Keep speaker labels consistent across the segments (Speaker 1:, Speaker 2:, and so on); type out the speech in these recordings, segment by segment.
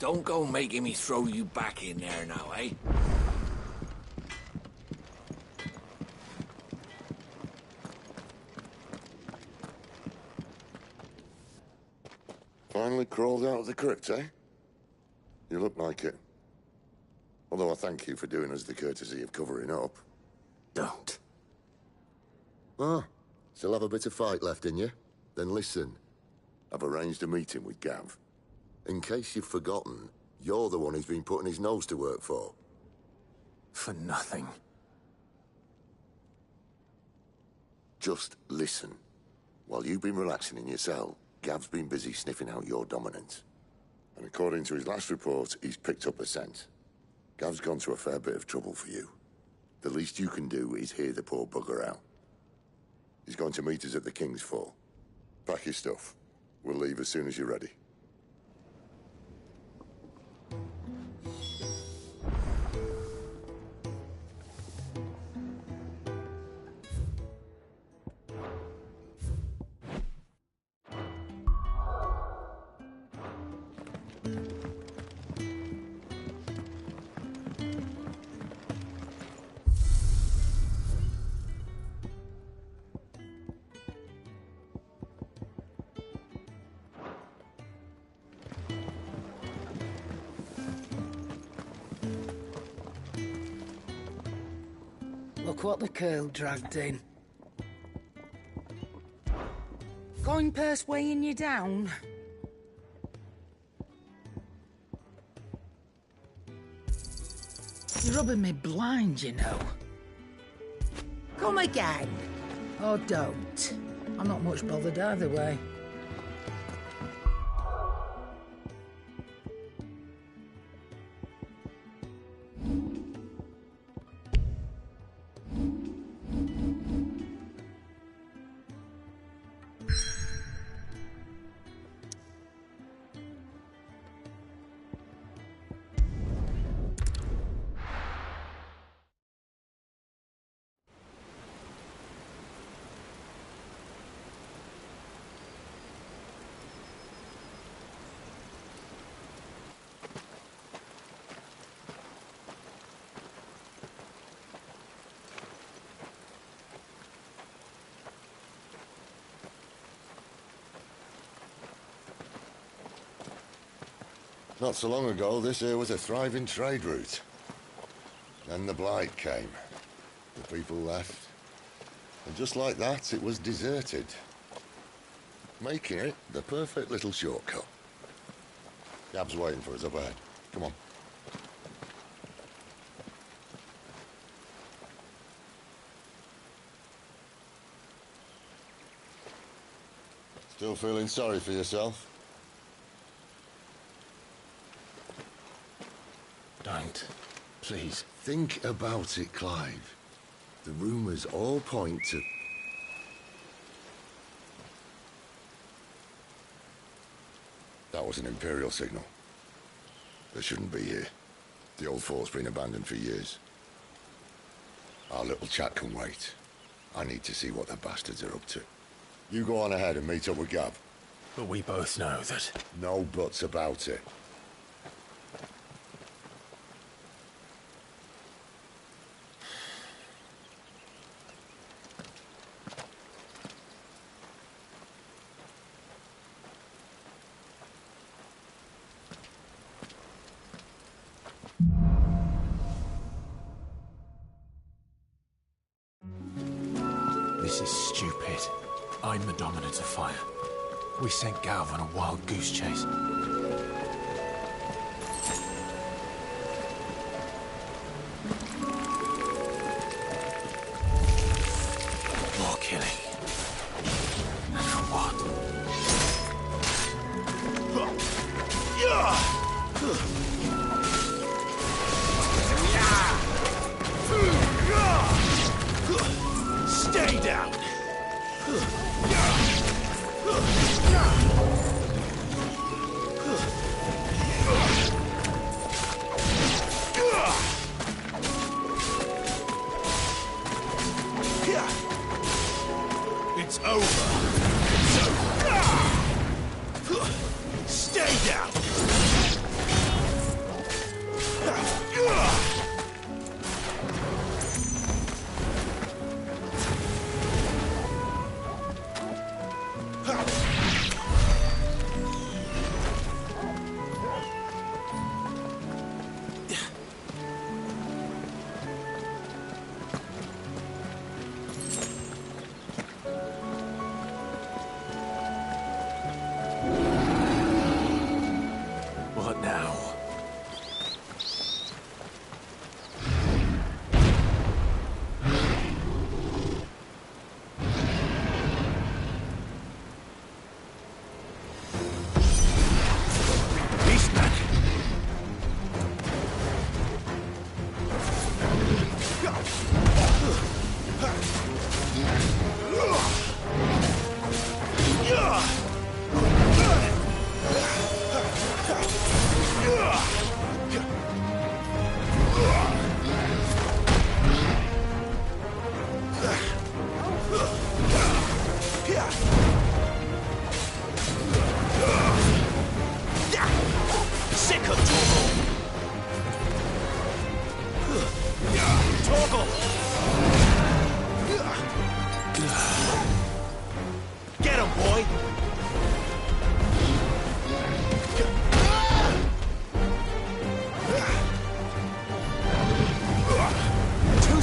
Speaker 1: Don't go making me throw you back in there now, eh?
Speaker 2: Finally crawled out of the crypt, eh? You look like it. Although I thank you for doing us the courtesy of covering up.
Speaker 1: Don't.
Speaker 2: Ah, still have a bit of fight left in you? Then listen. I've arranged a meeting with Gav. In case you've forgotten, you're the one he's been putting his nose to work for.
Speaker 1: For nothing.
Speaker 2: Just listen. While you've been relaxing in your cell, Gav's been busy sniffing out your dominance. And according to his last report, he's picked up a scent. Gav's gone to a fair bit of trouble for you. The least you can do is hear the poor bugger out. He's going to meet us at the King's Fall. Pack your stuff. We'll leave as soon as you're ready.
Speaker 3: Look what the curl dragged in. Going purse weighing you down? You're rubbing me blind, you know. Come again. Or don't. I'm not much bothered either way.
Speaker 2: Not so long ago, this here was a thriving trade route. Then the Blight came. The people left. And just like that, it was deserted. Making it the perfect little shortcut. Gav's waiting for us up ahead. Come on. Still feeling sorry for yourself?
Speaker 1: Don't. Please.
Speaker 2: Think about it, Clive. The rumours all point to... That was an Imperial signal. They shouldn't be here. The old fort's been abandoned for years. Our little chat can wait. I need to see what the bastards are up to. You go on ahead and meet up with Gav.
Speaker 1: But we both know that...
Speaker 2: No buts about it.
Speaker 1: This is stupid. I'm the dominant of fire. We sent Gav on a wild goose chase. More killing. And for what? Stay down!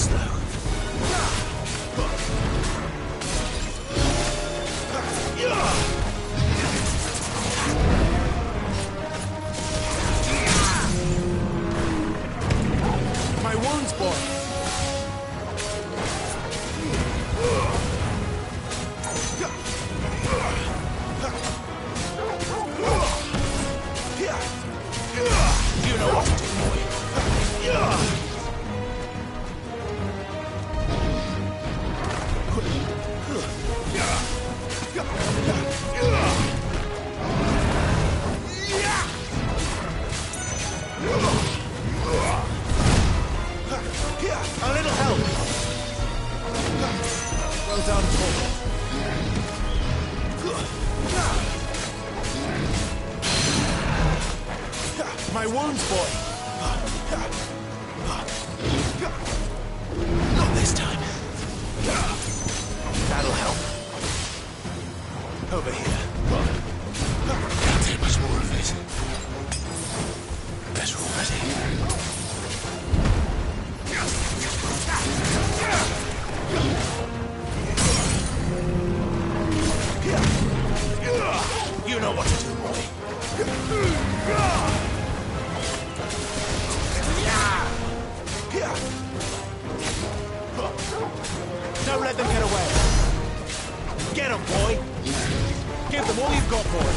Speaker 1: slow. My wounds, boy. You know what to do, boy. A little help. Well done, Paul. My wounds, boy. Not this time. That'll help. Over here. Can't take much more of it. Better already. You know what to do, boy. Don't let them get away. Get them, boy. Give them all you've got, boy.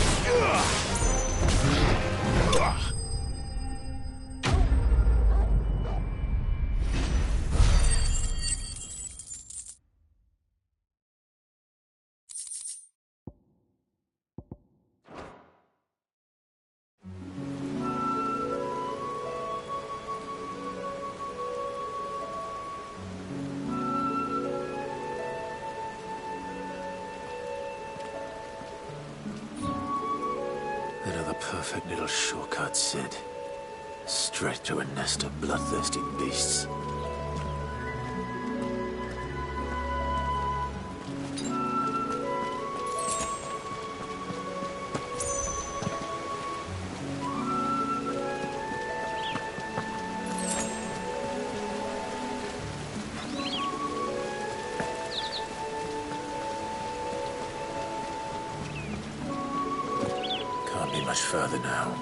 Speaker 1: Another perfect little shortcut, Sid. Straight to a nest of bloodthirsty beasts. Can't be much further now.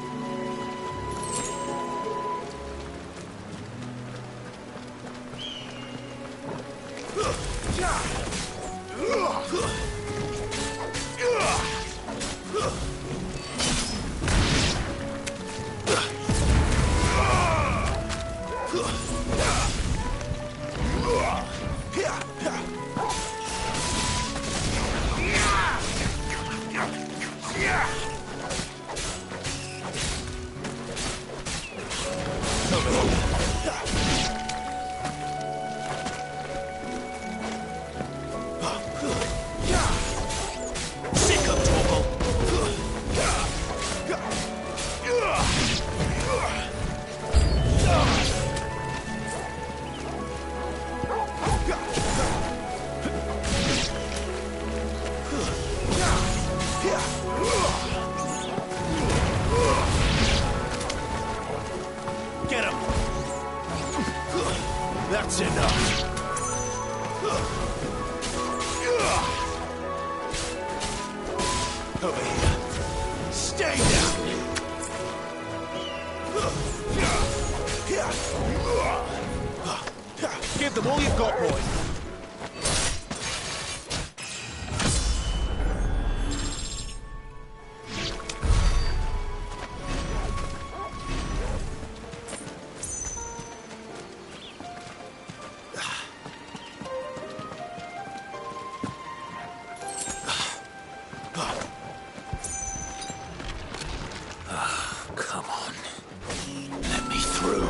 Speaker 1: Get him! That's enough. Over here. Stay down. Give them all you've got, boy. Come on. Let me through.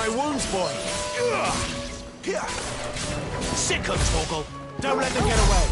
Speaker 1: My wounds, boy! Sick of Torgal! Don't let them get away!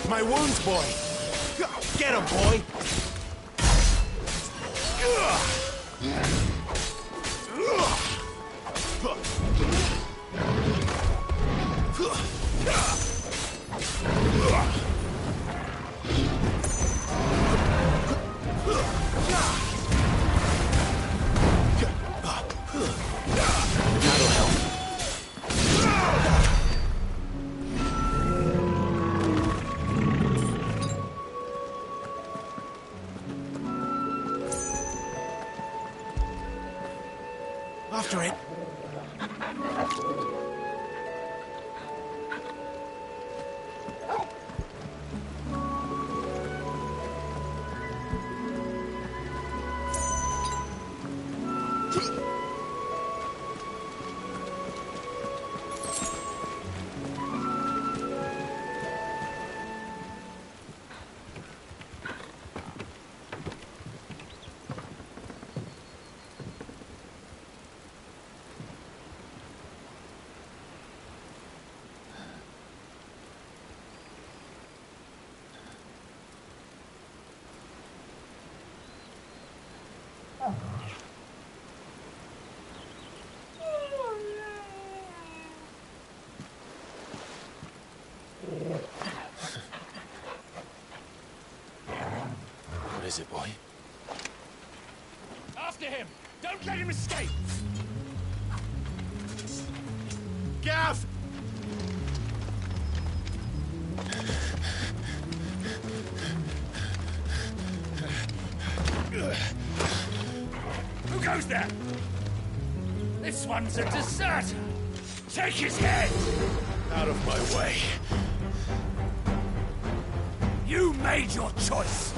Speaker 1: My wounds, boy! Get him, boy! That'll help. After it. What is it, boy?
Speaker 4: After him! Don't let him escape!
Speaker 1: Gav!
Speaker 4: Who goes there? This one's a deserter! Take his head!
Speaker 1: Out of my way.
Speaker 4: You made your choice!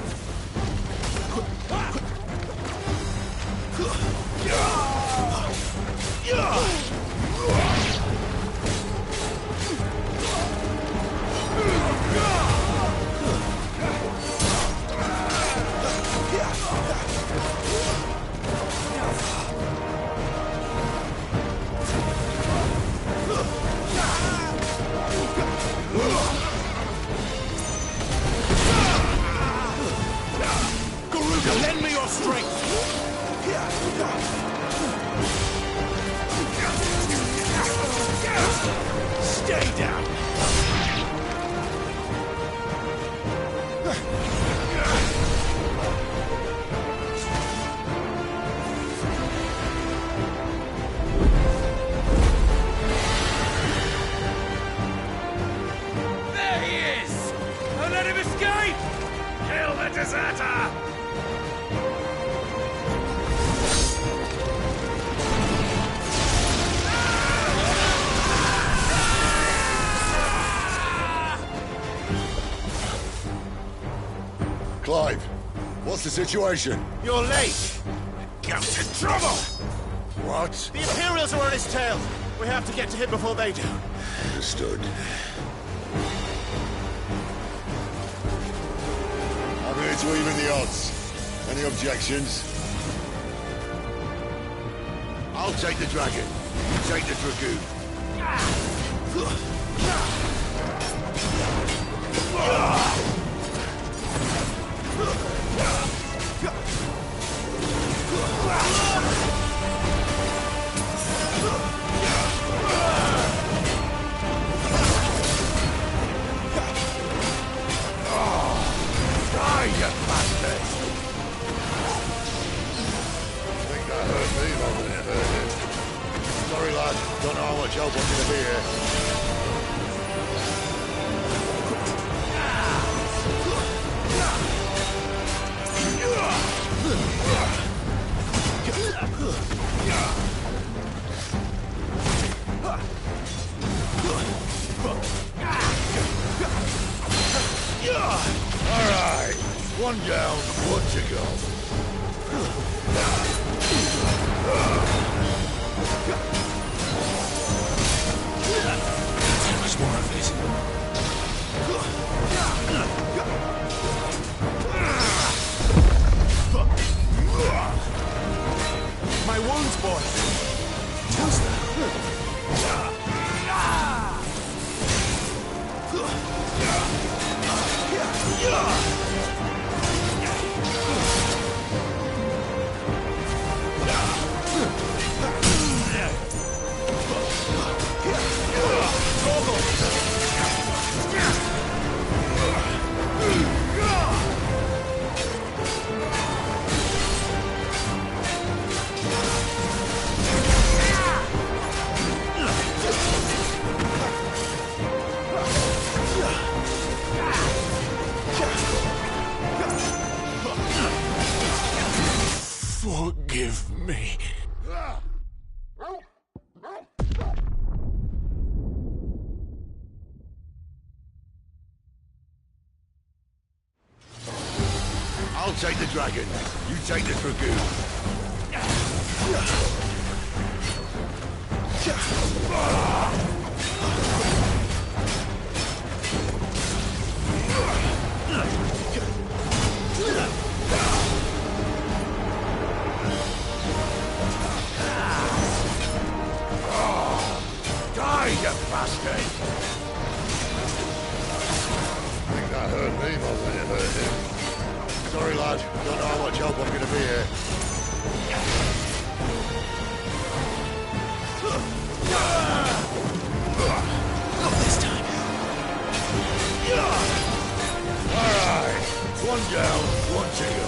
Speaker 1: Lend me your strength! Stay down!
Speaker 4: There he is! Don't let him escape! Kill the deserter!
Speaker 2: Clive, what's the situation?
Speaker 1: You're late!
Speaker 4: Goes in trouble!
Speaker 2: What?
Speaker 1: The Imperials are on his tail! We have to get to him before they do.
Speaker 2: Understood. I'm here to even the odds. Any objections? I'll take the dragon. You take the dragoon. One down, one to go.
Speaker 1: Too much more of this.
Speaker 5: My wounds, boy.
Speaker 1: Who's that? Forgive me.
Speaker 2: I'll take the dragon. You take the dragoon. Die, you bastard! I think that hurt me more than it hurt him. Sorry, lad. Don't know how much help I'm gonna be here.
Speaker 1: Not this time.
Speaker 2: All right. One down, one to go.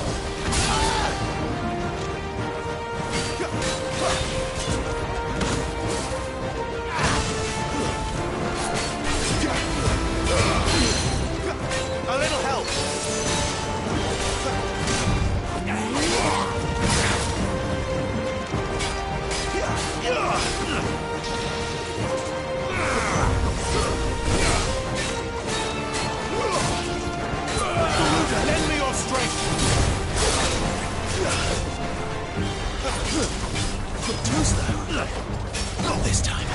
Speaker 5: A little help. Lend me your strength.
Speaker 1: Who's that? Not this time.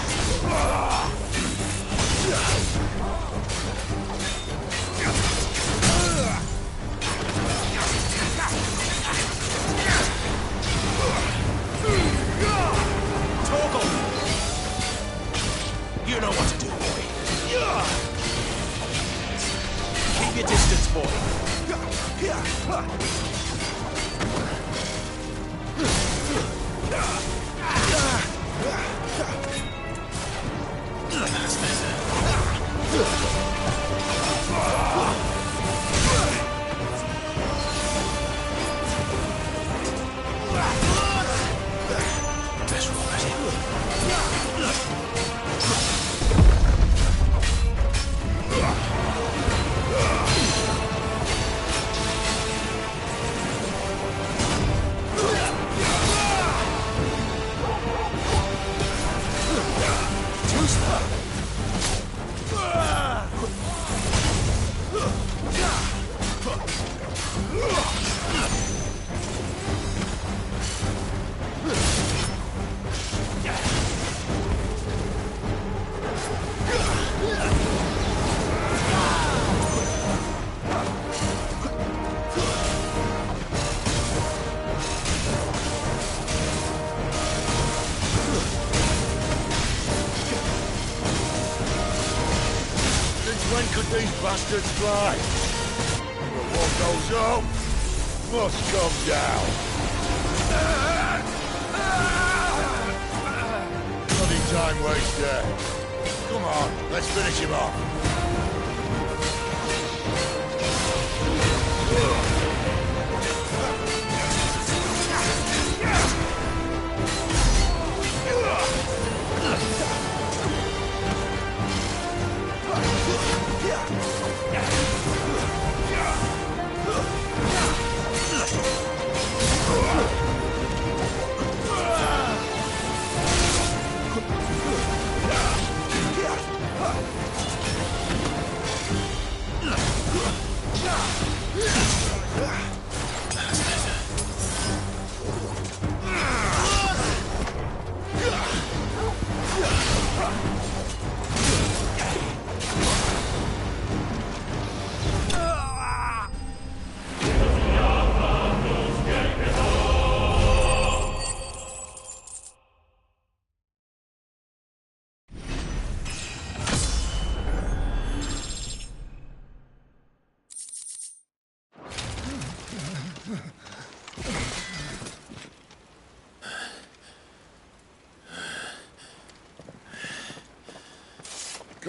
Speaker 5: Torgal. You know what to do, boy. Keep your distance, boy.
Speaker 1: That's better. Better already.
Speaker 2: When could these bastards fly? But what goes up must come down. Bloody time waster. Come on, let's finish him off.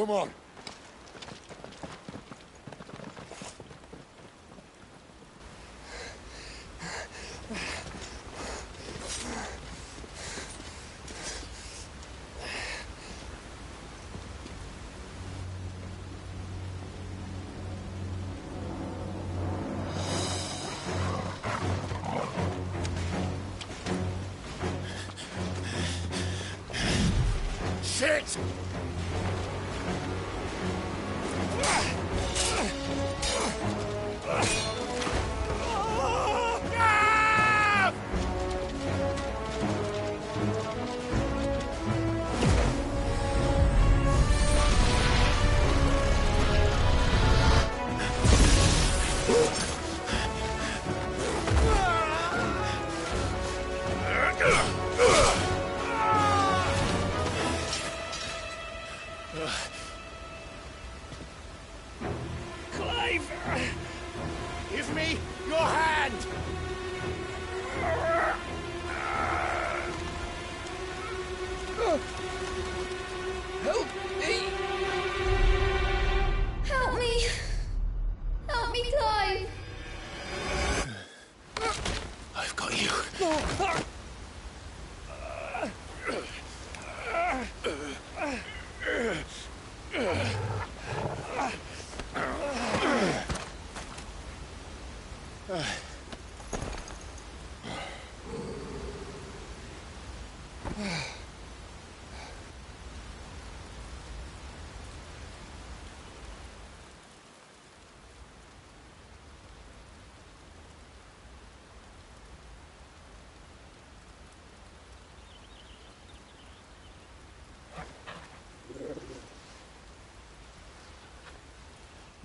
Speaker 2: Come on.
Speaker 4: Shit! Clive! Give me your hand!
Speaker 3: Help me!
Speaker 6: Help me! Help me, Clive!
Speaker 1: I've got you.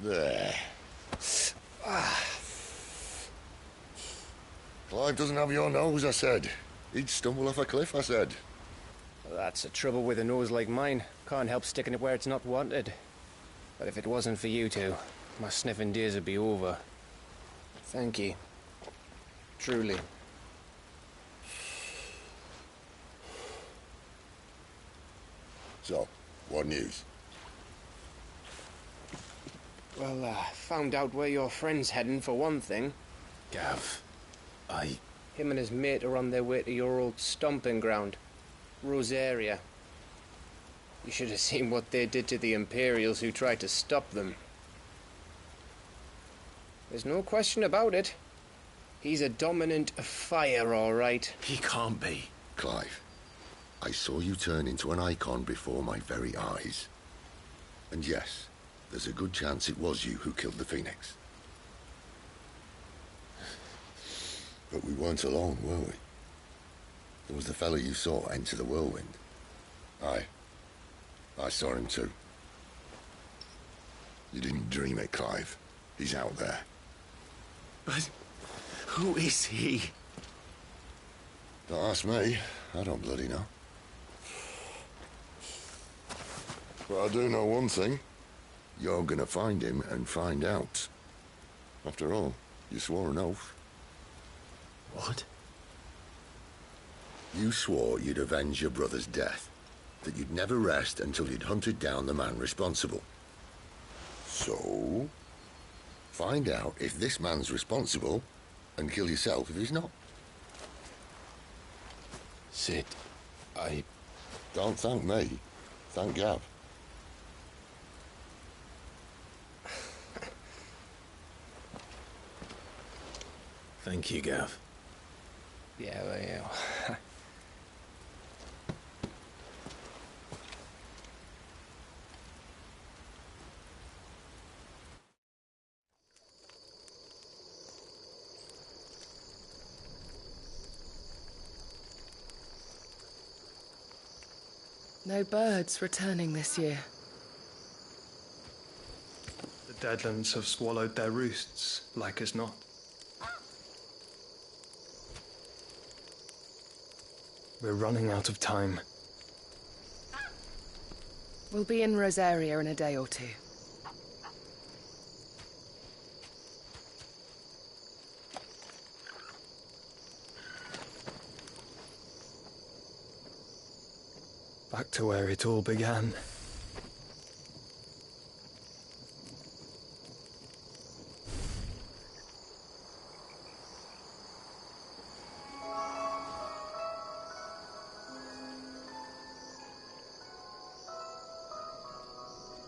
Speaker 2: There. Clive doesn't have your nose, I said. He'd stumble off a cliff, I said.
Speaker 7: That's the trouble with a nose like mine. Can't help sticking it where it's not wanted. But if it wasn't for you two, my sniffing days would be over. Thank you. Truly.
Speaker 2: So, what news?
Speaker 7: Well, found out where your friend's heading for one thing.
Speaker 1: Gav,
Speaker 7: Him and his mate are on their way to your old stomping ground, Rosaria. You should have seen what they did to the Imperials who tried to stop them. There's no question about it. He's a dominant fire, all right.
Speaker 1: he can't be.
Speaker 2: Clive, I saw you turn into an icon before my very eyes. And yes, there's a good chance it was you who killed the Phoenix. But we weren't alone, were we? There was the fellow you saw enter the whirlwind. I saw him too. You didn't dream it, Clive. He's out there.
Speaker 1: But who is he?
Speaker 2: Don't ask me. I don't bloody know. But I do know one thing. You're gonna find him and find out. After all, you swore an oath.
Speaker 1: What?
Speaker 2: You swore you'd avenge your brother's death. That you'd never rest until you'd hunted down the man responsible. So, find out if this man's responsible and kill yourself if he's not.
Speaker 1: Sid,
Speaker 2: Don't thank me. Thank Gav.
Speaker 1: Thank you, Gav.
Speaker 7: Yeah, well, yeah.
Speaker 8: No birds returning this year.
Speaker 9: The Deadlands have swallowed their roosts, like as not. We're running out of time.
Speaker 8: We'll be in Rosaria in a day or two.
Speaker 9: Back to where it all began.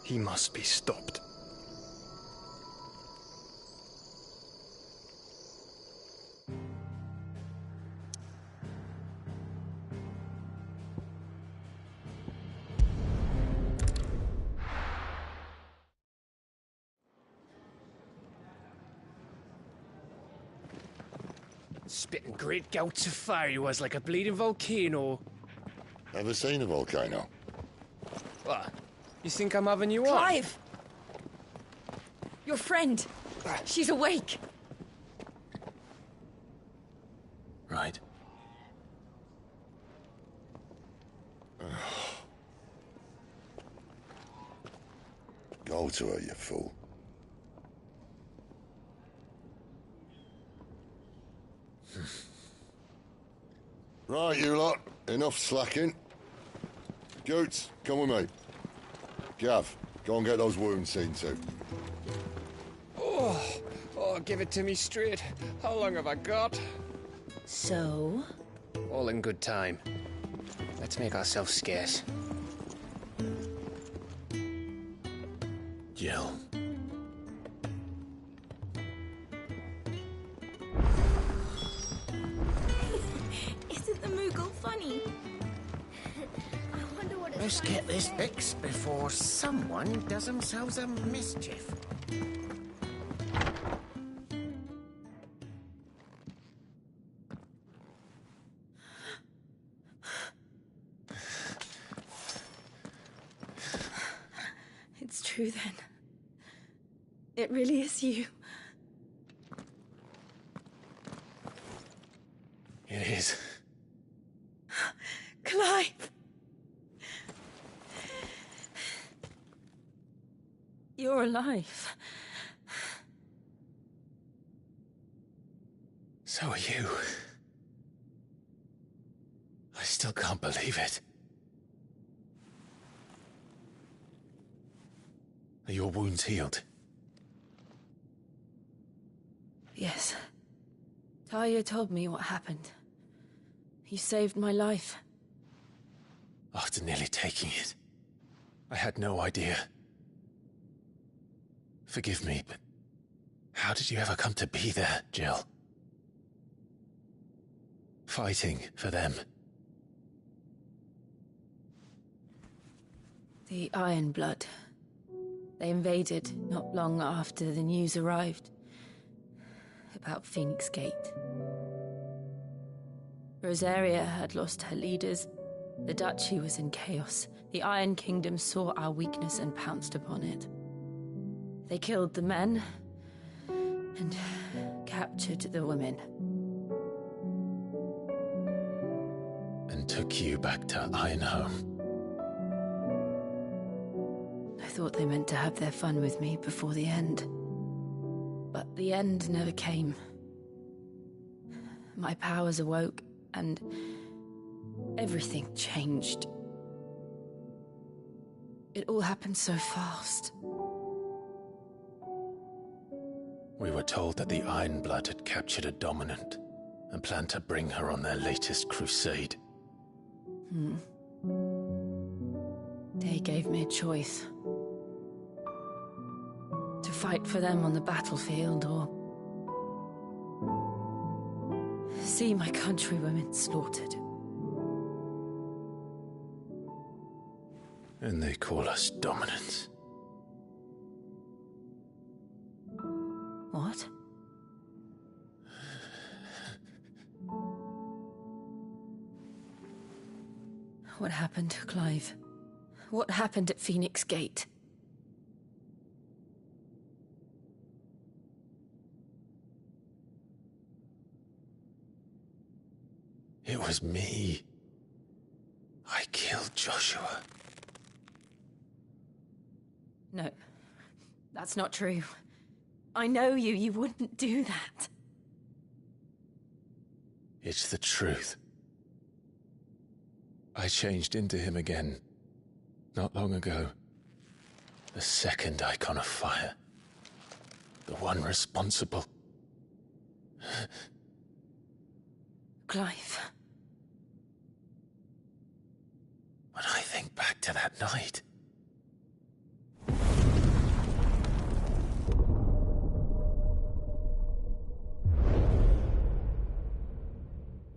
Speaker 9: He must be stopped.
Speaker 7: Spitting great gouts of fire he was, like a bleeding volcano.
Speaker 2: Ever seen a volcano?
Speaker 7: What? You think I'm having you on?
Speaker 10: Clive! Your friend. She's awake.
Speaker 1: Right.
Speaker 2: Go to her, you fool. Right, you lot. Enough slacking. Goots, come with me. Gav, go and get those wounds seen to.
Speaker 7: Oh, give it to me straight. How long have I got?
Speaker 10: So?
Speaker 7: All in good time. Let's make ourselves scarce.
Speaker 1: Jill.
Speaker 6: Isn't the Moogle funny? I wonder what it's
Speaker 11: Let's
Speaker 6: like.
Speaker 11: get this fixed before someone does themselves a mischief.
Speaker 10: It's true then. It really is you.
Speaker 1: It is.
Speaker 10: Clive! You're alive.
Speaker 1: So are you. I still can't believe it. Are your wounds healed?
Speaker 10: Yes. Talia told me what happened. You saved my life.
Speaker 1: After nearly taking it, I had no idea. Forgive me, but how did you ever come to be there, Jill? Fighting for them.
Speaker 10: The Iron Blood. They invaded not long after the news arrived about Phoenix Gate. Rosaria had lost her leaders. The Duchy was in chaos. The Iron Kingdom saw our weakness and pounced upon it. They killed the men and captured the women.
Speaker 1: And took you back to Ironhome.
Speaker 10: I thought they meant to have their fun with me before the end. But the end never came. My powers awoke, and everything changed. It all happened so fast.
Speaker 1: We were told that the Iron Blood had captured a dominant and planned to bring her on their latest crusade.
Speaker 10: They gave me a choice. To fight for them on the battlefield, or see my countrywomen slaughtered.
Speaker 1: And they call us dominants.
Speaker 10: What? What happened, Clive? What happened at Phoenix Gate?
Speaker 1: It was me. I killed Joshua.
Speaker 10: No, that's not true. I know you. You wouldn't do that.
Speaker 1: It's the truth. I changed into him again, not long ago. The second icon of fire. The one responsible.
Speaker 10: Clive.
Speaker 1: When I think back to that night,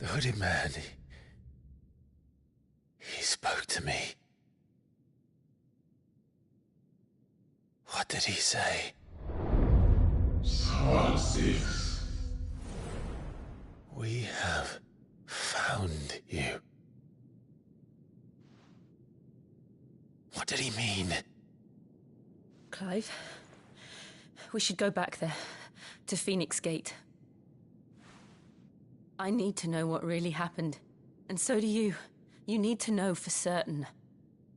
Speaker 1: The hooded man, he spoke to me. What did he say?
Speaker 12: XVI.
Speaker 1: We have found you. What did he mean?
Speaker 10: Clive, we should go back there, to Phoenix Gate. I need to know what really happened, and so do you. You need to know for certain.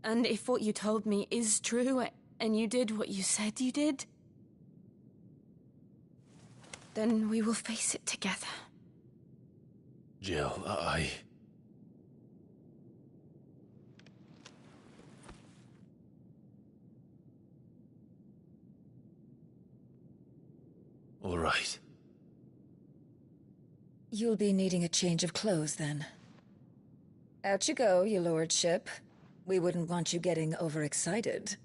Speaker 10: And if what you told me is true, and you did what you said you did, then we will face it together.
Speaker 1: Jill, All right.
Speaker 13: You'll be needing a change of clothes, then. Out you go, your lordship. We wouldn't want you getting overexcited.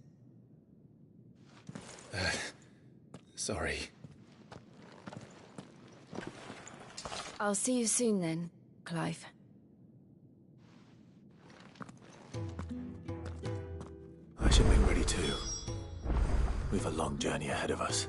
Speaker 1: Sorry.
Speaker 10: I'll see you soon then, Clive.
Speaker 1: I should make ready too. We've a long journey ahead of us.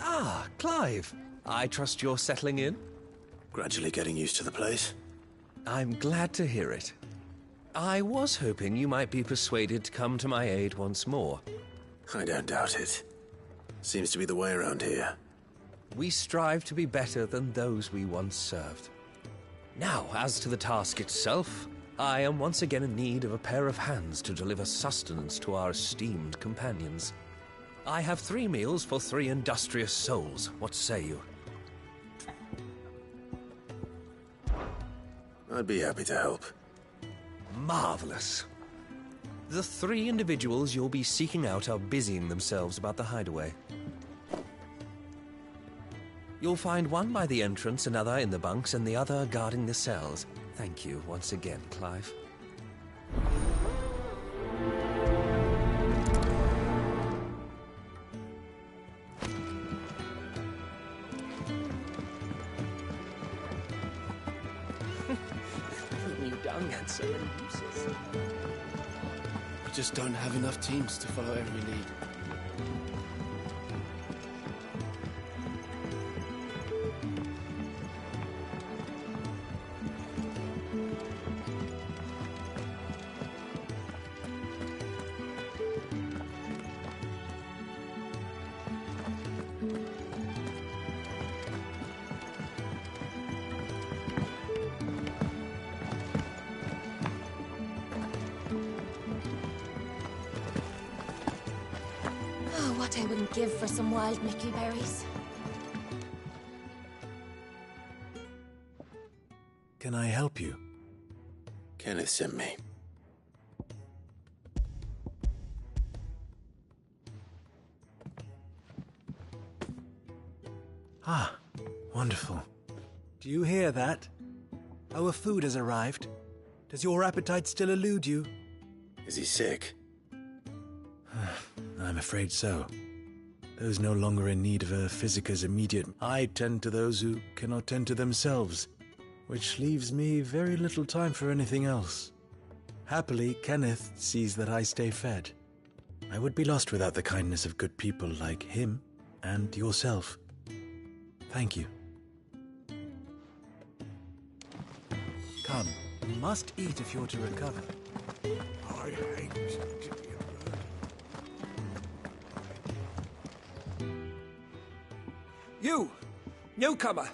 Speaker 14: Ah, Clive. I trust you're settling in?
Speaker 1: Gradually getting used to the place.
Speaker 14: I'm glad to hear it. I was hoping you might be persuaded to come to my aid once more.
Speaker 1: I don't doubt it. Seems to be the way around here.
Speaker 14: We strive to be better than those we once served. Now, as to the task itself, I am once again in need of a pair of hands to deliver sustenance to our esteemed companions. I have 3 meals for 3 industrious souls. What say you?
Speaker 1: I'd be happy to help.
Speaker 14: Marvelous. The 3 individuals you'll be seeking out are busying themselves about the hideaway. You'll find one by the entrance, another in the bunks, and the other guarding the cells. Thank you once again, Clive.
Speaker 7: New dung and so many uses.
Speaker 15: We just don't have enough teams to follow every lead.
Speaker 6: Oh, what I wouldn't give for some wild mickleberries.
Speaker 1: Can I help you? Kenneth sent me.
Speaker 16: Ah, wonderful. Do you hear that? Our food has arrived. Does your appetite still elude you?
Speaker 1: Is he sick?
Speaker 16: I'm afraid so. Those no longer in need of a physicus immediate, I tend to those who cannot tend to themselves, which leaves me very little time for anything else. Happily, Kenneth sees that I stay fed. I would be lost without the kindness of good people like him and yourself. Thank you. Come, you must eat if you're to recover.
Speaker 12: I hate
Speaker 17: You! Newcomer!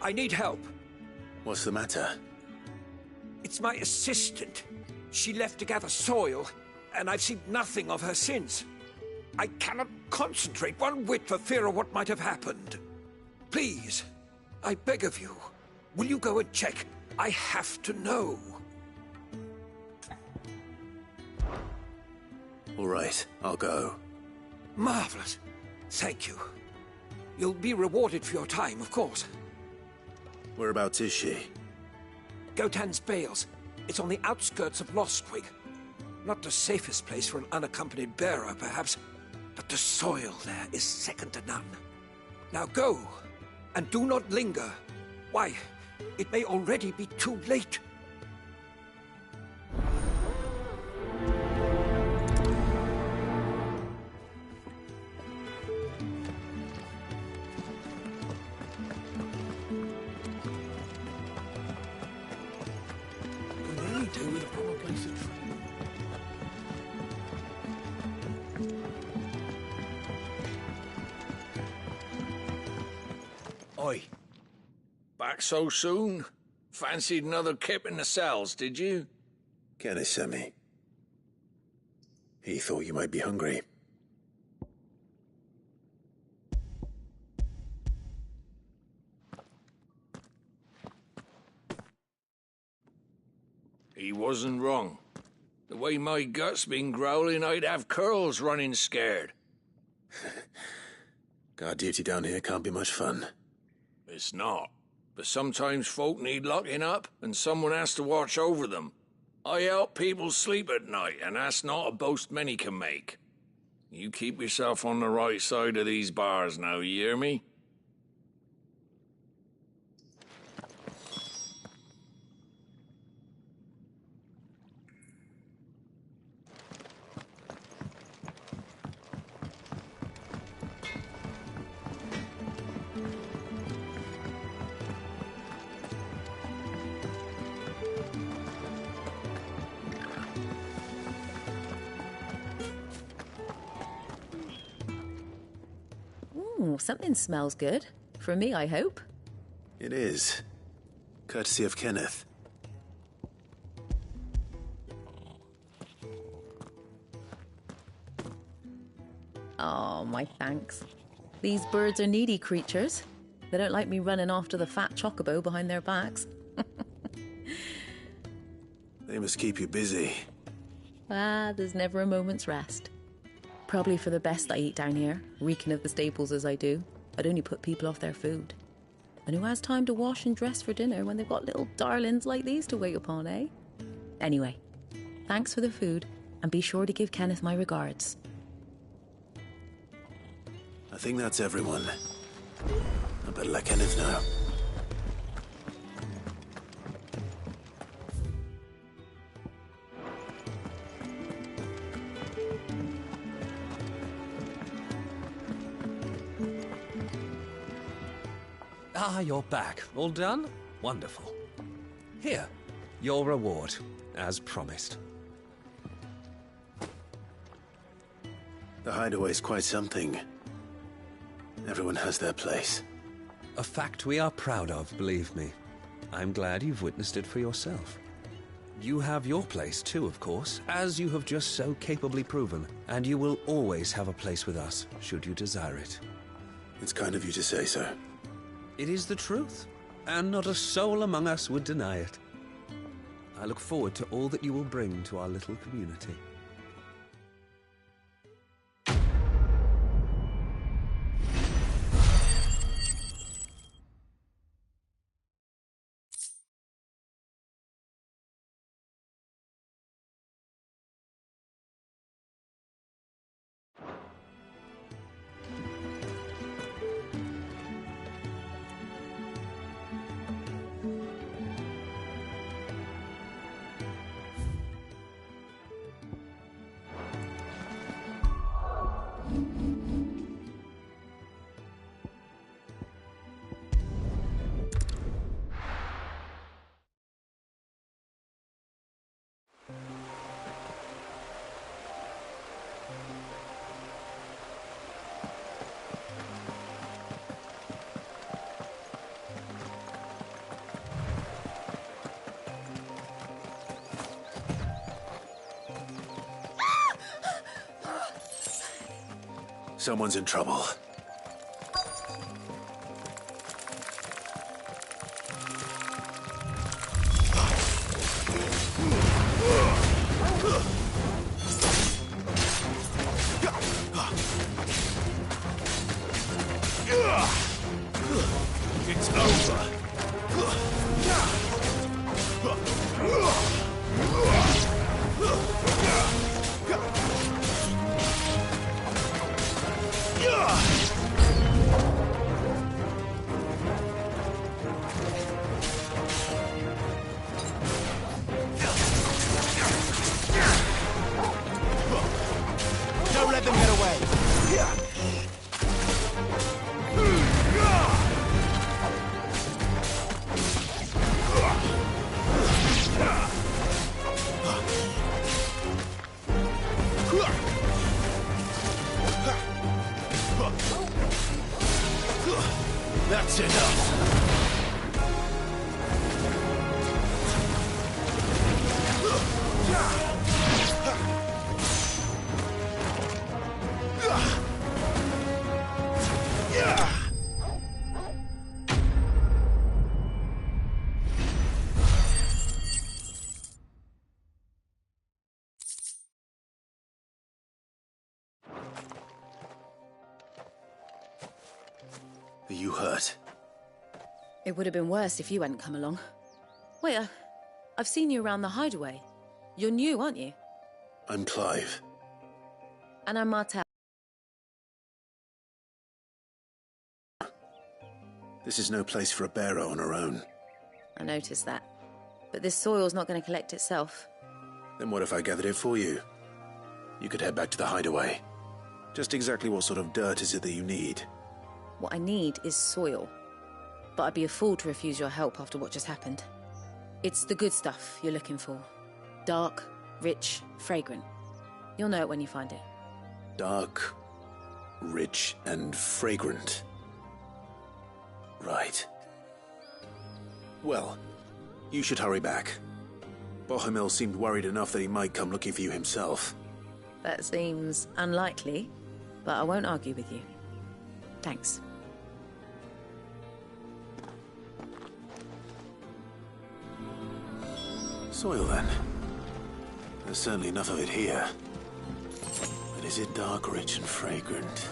Speaker 17: I need help.
Speaker 1: What's the matter?
Speaker 17: It's my assistant. She left to gather soil, and I've seen nothing of her since. I cannot concentrate one whit for fear of what might have happened. Please, I beg of you, will you go and check? I have to know.
Speaker 1: All right, I'll go.
Speaker 17: Marvelous. Thank you. You'll be rewarded for your time, of course.
Speaker 16: Whereabouts is she?
Speaker 17: Gotan's Bales. It's on the outskirts of Lostwig. Not the safest place for an unaccompanied bearer, perhaps, but the soil there is second to none. Now go, and do not linger. Why, it may already be too late.
Speaker 4: Oi. Back so soon? Fancied another kip in the cells, did you?
Speaker 16: Kenneth sent me. He thought you might be hungry.
Speaker 4: He wasn't wrong. The way my gut's been growling, I'd have curls running scared.
Speaker 16: Guard duty down here can't be much fun.
Speaker 4: It's not. But sometimes folk need locking up, and someone has to watch over them. I help people sleep at night, and that's not a boast many can make. You keep yourself on the right side of these bars now, you hear me?
Speaker 18: Ooh, something smells good. For me, I hope.
Speaker 16: It is. Courtesy of Kenneth.
Speaker 18: Oh, my thanks. These birds are needy creatures. They don't like me running after the fat chocobo behind their backs.
Speaker 16: They must keep you busy.
Speaker 18: Ah, there's never a moment's rest. Probably for the best I eat down here, reeking of the staples as I do. I'd only put people off their food. And who has time to wash and dress for dinner when they've got little darlings like these to wait upon, eh? Anyway, thanks for the food, and be sure to give Kenneth my regards.
Speaker 16: I think that's everyone. I better let Kenneth know.
Speaker 14: Ah, you're back. All done? Wonderful. Here, your reward, as promised.
Speaker 16: The hideaway's quite something. Everyone has their place.
Speaker 14: A fact we are proud of, believe me. I'm glad you've witnessed it for yourself. You have your place too, of course, as you have just so capably proven, and you will always have a place with us, should you desire it.
Speaker 16: It's kind of you to say so.
Speaker 14: It is the truth, and not a soul among us would deny it. I look forward to all that you will bring to our little community.
Speaker 16: Someone's in trouble. Are you hurt?
Speaker 18: It would have been worse if you hadn't come along. Wait, I've seen you around the hideaway. You're new, aren't you?
Speaker 16: I'm Clive.
Speaker 18: And I'm Martel.
Speaker 16: This is no place for a bearer on her own.
Speaker 18: I noticed that. But this soil's not going to collect itself.
Speaker 16: Then what if I gathered it for you? You could head back to the hideaway. Just exactly what sort of dirt is it that you need?
Speaker 18: What I need is soil. But I'd be a fool to refuse your help after what just happened. It's the good stuff you're looking for. Dark, rich, fragrant. You'll know it when you find it.
Speaker 16: Dark, rich, and fragrant. Right. Well, you should hurry back. Bohemil seemed worried enough that he might come looking for you himself.
Speaker 18: That seems unlikely, but I won't argue with you. Thanks.
Speaker 16: Soil, then. There's certainly enough of it here. But is it dark, rich, and fragrant?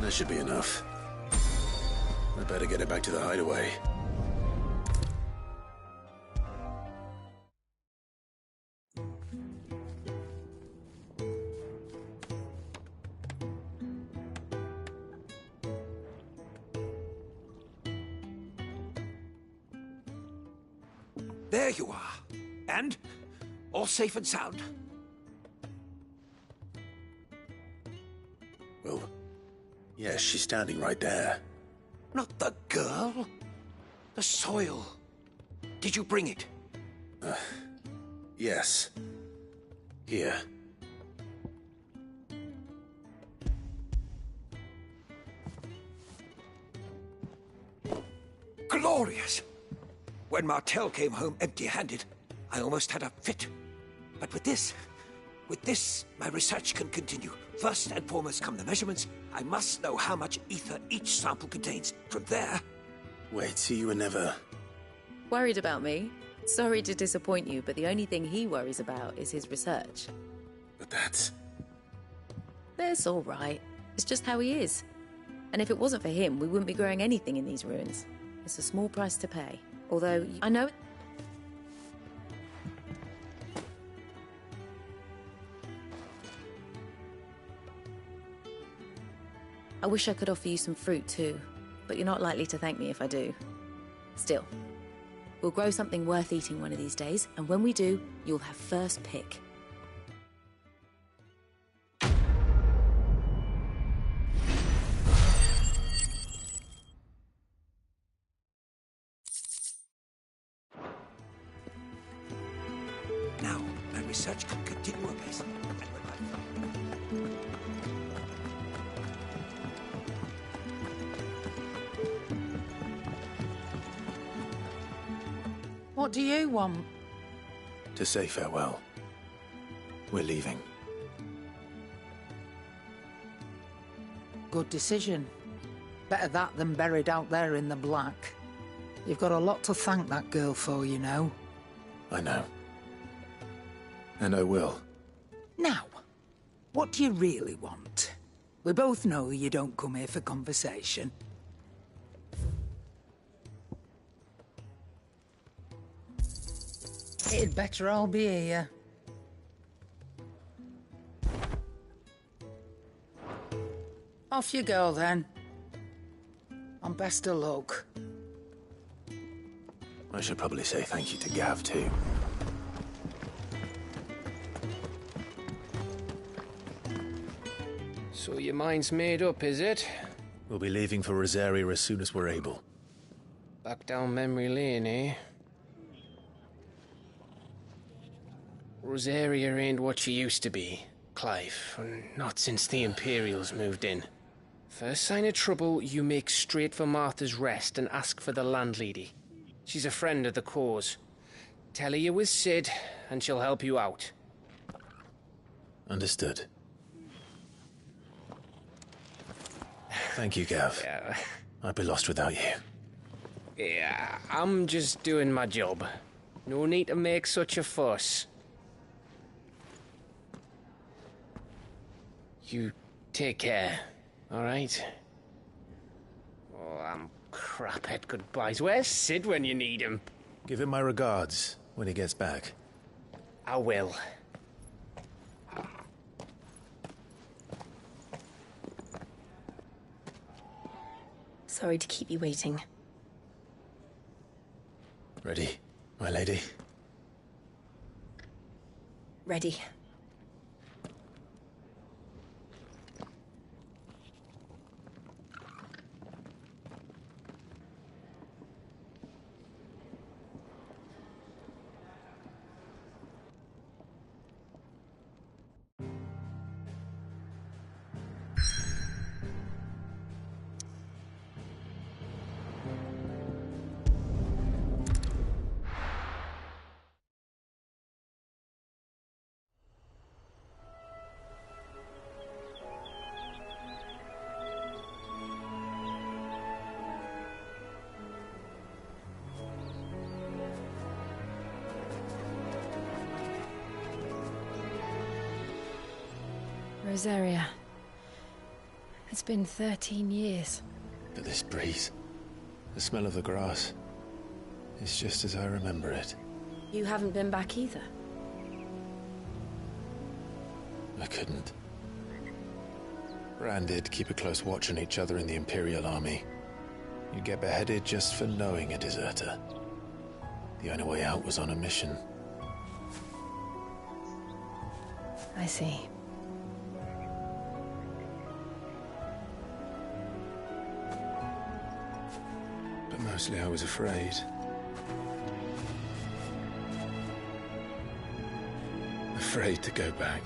Speaker 16: That should be enough. I better get it back to the hideaway.
Speaker 17: There you are. And? All safe and sound?
Speaker 16: Well, yes, she's standing right there.
Speaker 17: Not the girl. The soil. Did you bring it?
Speaker 16: Yes. Here.
Speaker 17: Glorious! When Martel came home empty-handed, I almost had a fit. But with this, my research can continue. First and foremost come the measurements. I must know how much ether each sample contains. From there...
Speaker 16: Wait, so you were never...
Speaker 18: Worried about me? Sorry to disappoint you, but the only thing he worries about is his research.
Speaker 16: But that's...
Speaker 18: That's all right. It's just how he is. And if it wasn't for him, we wouldn't be growing anything in these ruins. It's a small price to pay. Although, I know... I wish I could offer you some fruit too, but you're not likely to thank me if I do. Still, we'll grow something worth eating one of these days, and when we do, you'll have first pick.
Speaker 17: Now, my research can continue apace. And when
Speaker 3: What do you want?
Speaker 16: To say farewell. We're leaving.
Speaker 3: Good decision. Better that than buried out there in the black. You've got a lot to thank that girl for, you know.
Speaker 16: I know. And I will.
Speaker 3: Now, what do you really want? We both know you don't come here for conversation. It'd better all be here. Off you go, then. And best of luck.
Speaker 1: I should probably say thank you to Gav, too.
Speaker 7: So your mind's made up, is it?
Speaker 1: We'll be leaving for Rosaria as soon as we're able.
Speaker 7: Back down memory lane, eh? Rosaria ain't what she used to be, Clive. Not since the Imperials moved in. First sign of trouble, you make straight for Martha's Rest and ask for the landlady. She's a friend of the cause. Tell her you was Sid, and she'll help you out.
Speaker 1: Understood. Thank you, Gav.
Speaker 7: Yeah.
Speaker 1: I'd be lost without you.
Speaker 7: Yeah, I'm just doing my job. No need to make such a fuss. You take care, alright? Oh, I'm crap at goodbyes. Where's Sid when you need him?
Speaker 1: Give him my regards when he gets back.
Speaker 7: I will.
Speaker 10: Sorry to keep you waiting.
Speaker 1: Ready, my lady?
Speaker 10: Ready. Rosaria. It's been 13 years.
Speaker 1: But this breeze, the smell of the grass, it's just as I remember it.
Speaker 10: You haven't been back either.
Speaker 1: I couldn't. Rand did keep a close watch on each other in the Imperial Army. You get beheaded just for knowing a deserter. The only way out was on a mission.
Speaker 10: I see.
Speaker 1: But mostly I was afraid. Afraid to go back.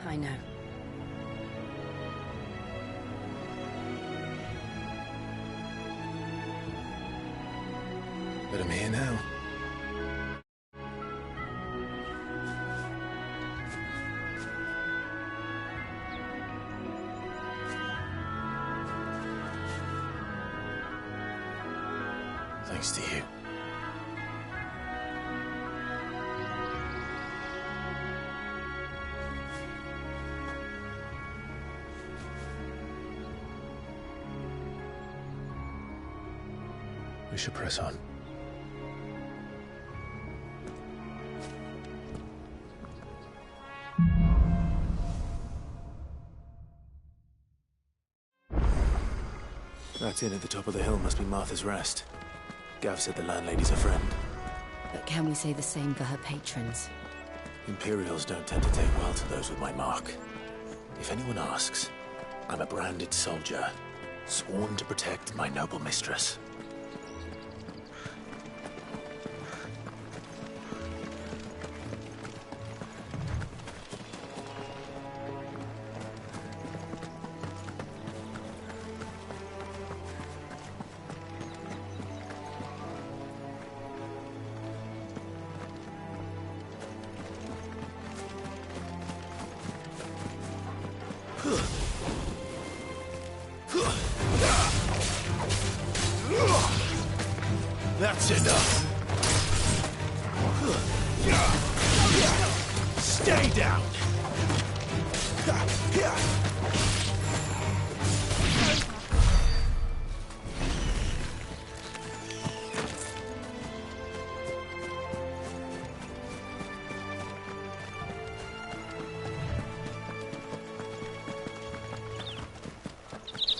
Speaker 10: I know.
Speaker 1: But I'm here now. Thanks to you. We should press on. That inn at the top of the hill must be Martha's Rest. Gav said the landlady's a friend.
Speaker 10: But can we say the same for her patrons?
Speaker 1: Imperials don't tend to take well to those with my mark. If anyone asks, I'm a branded soldier, sworn to protect my noble mistress.
Speaker 5: That's enough. Stay down!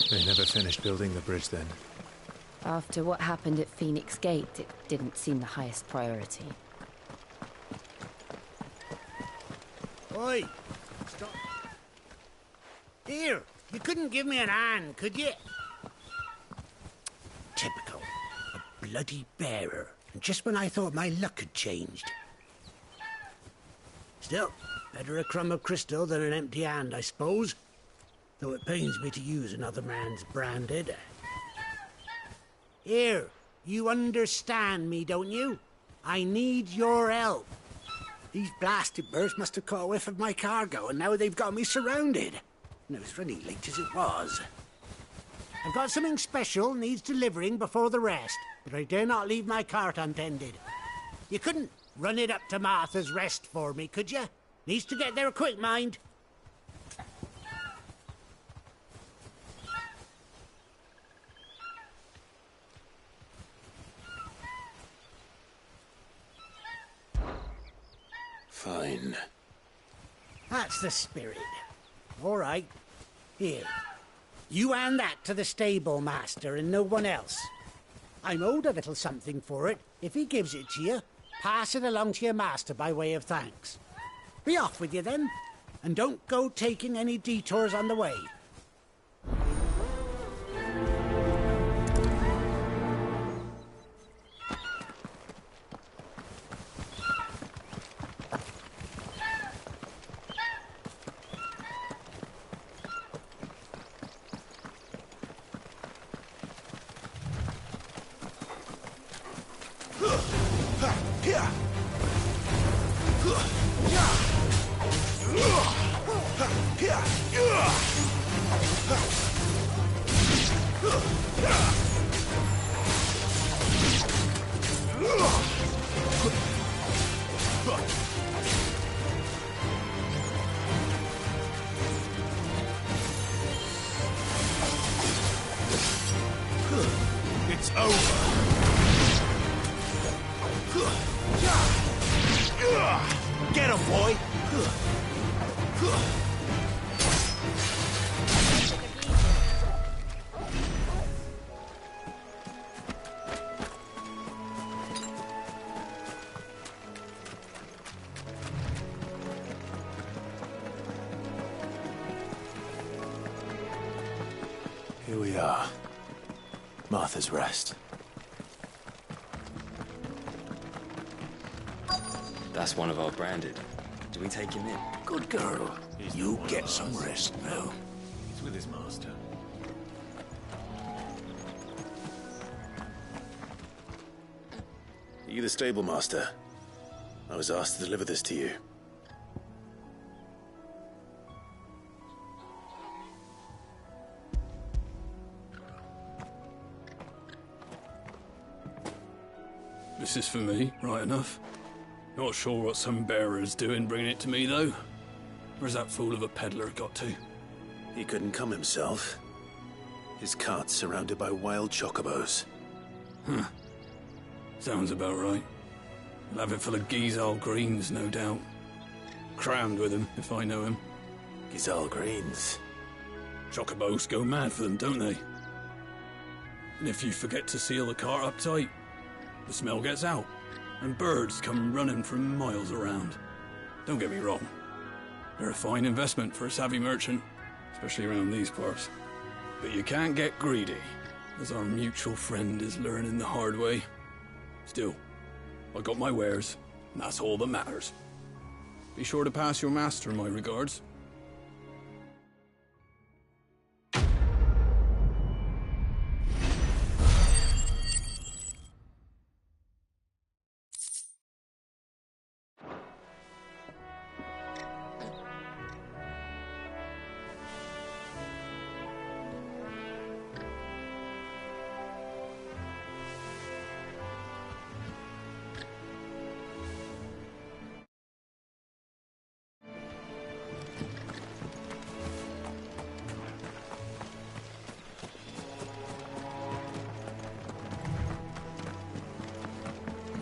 Speaker 16: They never finished building the bridge then.
Speaker 10: After what happened at Phoenix Gate, it didn't seem the highest priority.
Speaker 19: Oi! Stop. Here, you couldn't give me an hand, could you? Typical. A bloody bearer. And just when I thought my luck had changed. Still, better a crumb of crystal than an empty hand, I suppose. Though it pains me to use another man's branded. Here, you understand me, don't you? I need your help. These blasted birds must have caught a whiff of my cargo, and now they've got me surrounded. And it was running late as it was. I've got something special needs delivering before the rest, but I dare not leave my cart untended. You couldn't run it up to Martha's Rest for me, could you? Needs to get there quick, mind.
Speaker 1: Fine.
Speaker 19: That's the spirit. All right. Here. You hand that to the stable master and no one else. I'm owed a little something for it. If he gives it to you, pass it along to your master by way of thanks. Be off with you then, and don't go taking any detours on the way.
Speaker 5: It's over. Get him, boy!
Speaker 1: Here we are. Martha's Rest.
Speaker 20: That's one of our branded. Do we take him in?
Speaker 12: Good girl. You get some rest now.
Speaker 1: He's with his master. Are you the stable master? I was asked to deliver this to you.
Speaker 21: This is for me, right enough. Not sure what some bearer's doing bringing it to me, though. Where's that fool of a peddler got to?
Speaker 1: He couldn't come himself. His cart's surrounded by wild chocobos.
Speaker 21: Huh. Sounds about right. He'll have it full of Gizal greens, no doubt. Crammed with him, if I know him.
Speaker 1: Gizal greens?
Speaker 21: Chocobos go mad for them, don't they? And if you forget to seal the cart up tight, the smell gets out, and birds come running from miles around. Don't get me wrong. They're a fine investment for a savvy merchant, especially around these parts. But you can't get greedy, as our mutual friend is learning the hard way. Still, I got my wares, and that's all that matters. Be sure to pass your master my regards.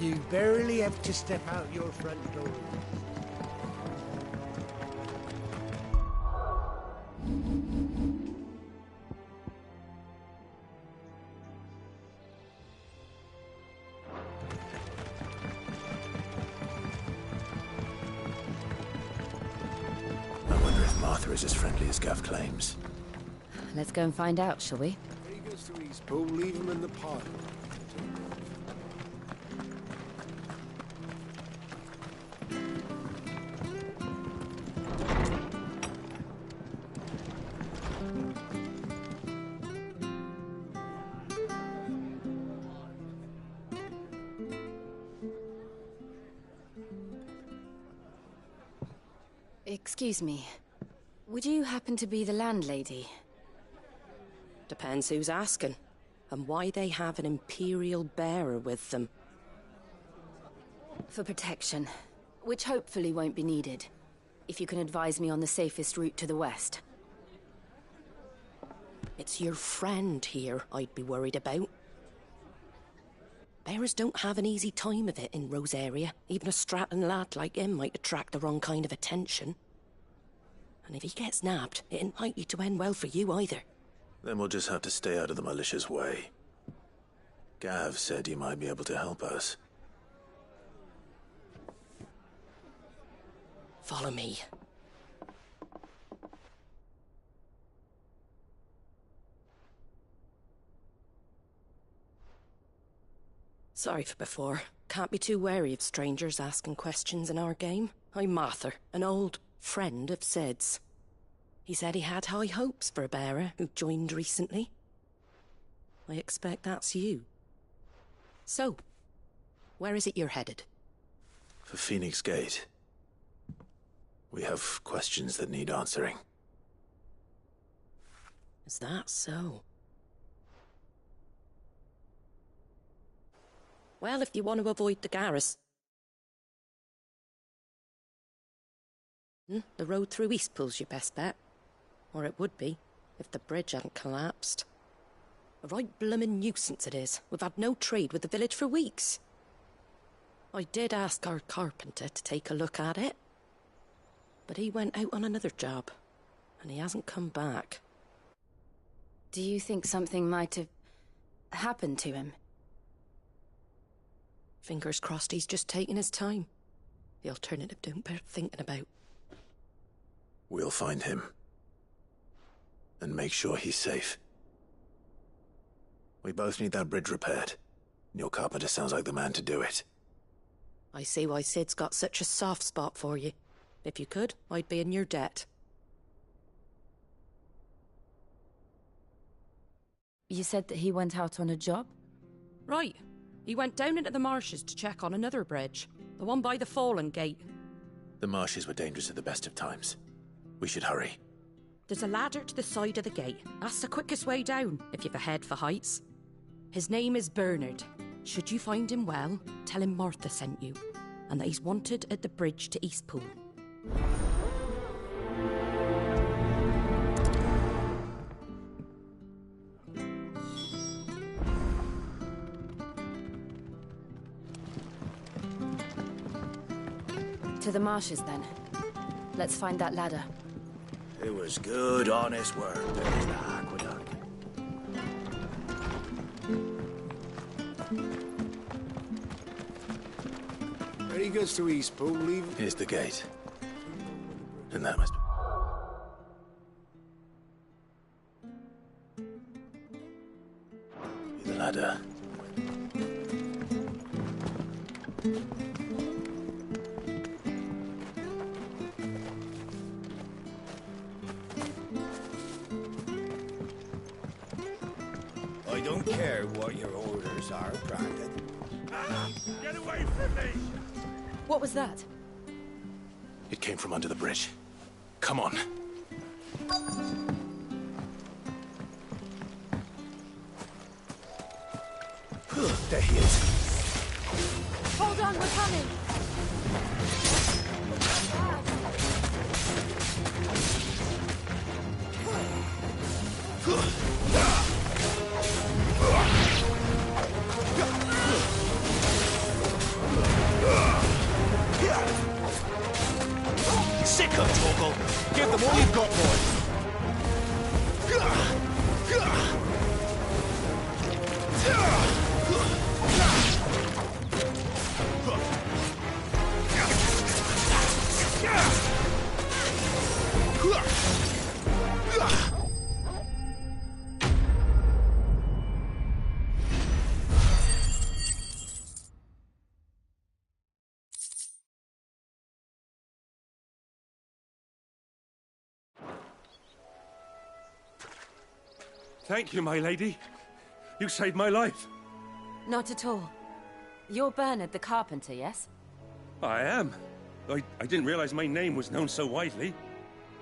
Speaker 19: You barely have to step out your front door.
Speaker 1: I wonder if Martha is as friendly as Gav claims.
Speaker 10: Let's go and find out, shall we?
Speaker 19: When he goes to East Pool, leave him in the pot.
Speaker 10: Excuse me. Would you happen to be the landlady?
Speaker 11: Depends who's asking, and why they have an Imperial bearer with them.
Speaker 10: For protection, which hopefully won't be needed. If you can advise me on the safest route to the west.
Speaker 11: It's your friend here I'd be worried about. Bearers don't have an easy time of it in Rosaria. Even a Stratton lad like him might attract the wrong kind of attention. And if he gets nabbed, it ain't likely to end well for you either.
Speaker 1: Then we'll just have to stay out of the malicious way. Gav said he might be able to help us.
Speaker 11: Follow me. Sorry for before. Can't be too wary of strangers asking questions in our game. I'm Martha, an old friend of Sid's. He said he had high hopes for a bearer who joined recently. I expect that's you. So, where is it you're headed?
Speaker 1: For Phoenix Gate. We have questions that need answering.
Speaker 11: Is that so? Well, if you want to avoid the garrison... The road through Eastpool's your best bet. Or it would be, if the bridge hadn't collapsed. A right bloomin' nuisance it is. We've had no trade with the village for weeks. I did ask our carpenter to take a look at it. But he went out on another job, and he hasn't come back.
Speaker 10: Do you think something might have happened to him?
Speaker 11: Fingers crossed he's just taking his time. The alternative don't bear thinking about.
Speaker 1: We'll find him. And make sure he's safe. We both need that bridge repaired. Your carpenter sounds like the man to do it.
Speaker 11: I see why Sid's got such a soft spot for you. If you could, I'd be in your debt.
Speaker 10: You said that he went out on a job?
Speaker 11: Right. He went down into the marshes to check on another bridge. The one by the Fallen Gate.
Speaker 1: The marshes were dangerous at the best of times. We should hurry.
Speaker 11: There's a ladder to the side of the gate. That's the quickest way down, if you've a head for heights. His name is Bernard. Should you find him well, tell him Martha sent you, and that he's wanted at the bridge to Eastpool.
Speaker 10: To the marshes, then. Let's find that ladder.
Speaker 12: It was good, honest work. There's the aqueduct.
Speaker 19: When he goes to Eastpool, leave...
Speaker 1: Here's the gate. And that must be the ladder.
Speaker 12: I don't care what your orders are, Brandon.
Speaker 5: Get away from me!
Speaker 10: What was that?
Speaker 1: It came from under the bridge. Come on. There he is.
Speaker 10: Hold on, we're coming!
Speaker 1: sick of Torgal. Give them all you've got, boy.
Speaker 5: Thank you, my lady. You saved my life.
Speaker 10: Not at all. You're Bernard the carpenter, yes?
Speaker 5: I am. I didn't realize my name was known so widely.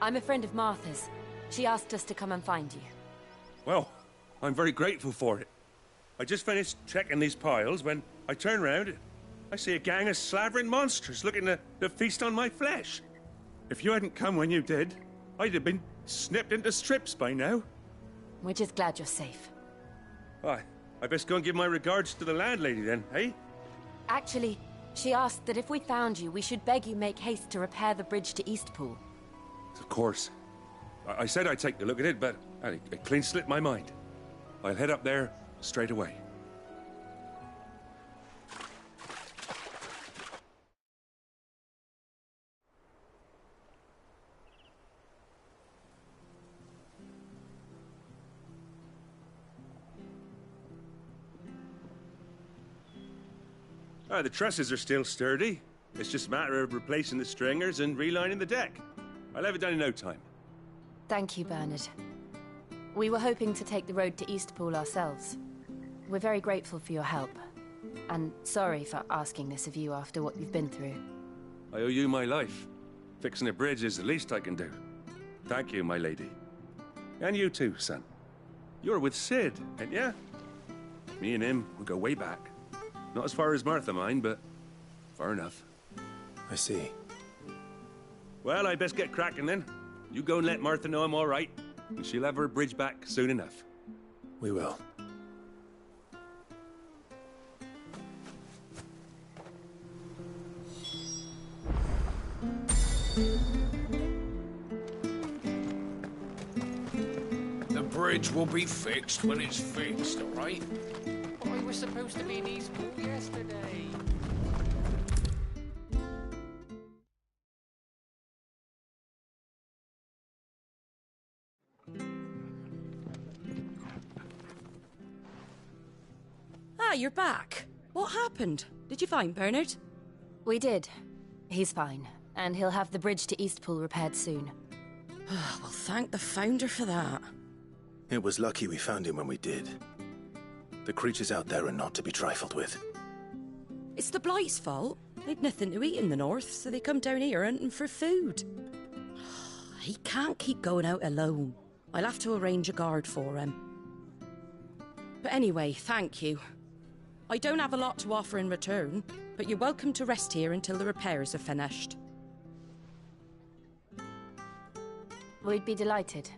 Speaker 10: I'm a friend of Martha's. She asked us to come and find you.
Speaker 5: Well, I'm very grateful for it. I just finished checking these piles when I turn round. I see a gang of slavering monsters looking to feast on my flesh. If you hadn't come when you did, I'd have been snipped into strips by now.
Speaker 10: We're just glad you're safe.
Speaker 5: I best go and give my regards to the landlady then, eh?
Speaker 10: Actually, she asked that if we found you, we should beg you make haste to repair the bridge to Eastpool.
Speaker 5: Of course. I said I'd take a look at it, but it clean slipped my mind. I'll head up there straight away. The trusses are still sturdy. It's just a matter of replacing the stringers and relining the deck. I'll have it done in no time.
Speaker 10: Thank you, Bernard. We were hoping to take the road to Eastpool ourselves. We're very grateful for your help. And sorry for asking this of you after what you've been through.
Speaker 5: I owe you my life. Fixing a bridge is the least I can do. Thank you, my lady. And you too, son. You're with Sid, ain't ya? Me and him, we go way back. Not as far as Martha, mind, but far enough.
Speaker 1: I see.
Speaker 5: Well, I best get cracking then. You go and let Martha know I'm all right, and she'll have her bridge back soon enough.
Speaker 1: We will.
Speaker 4: The bridge will be fixed when it's fixed, all right?
Speaker 7: I was supposed to be in Eastpool yesterday.
Speaker 11: Ah, you're back. What happened? Did you find Bernard?
Speaker 10: We did. He's fine, and he'll have the bridge to Eastpool repaired soon.
Speaker 11: Well, thank the Founder for that.
Speaker 1: It was lucky we found him when we did. The creatures out there are not to be trifled with.
Speaker 11: It's the Blight's fault. They'd nothing to eat in the north, so they come down here hunting for food. He can't keep going out alone. I'll have to arrange a guard for him. But anyway, thank you. I don't have a lot to offer in return, but you're welcome to rest here until the repairs are finished.
Speaker 10: We'd be delighted.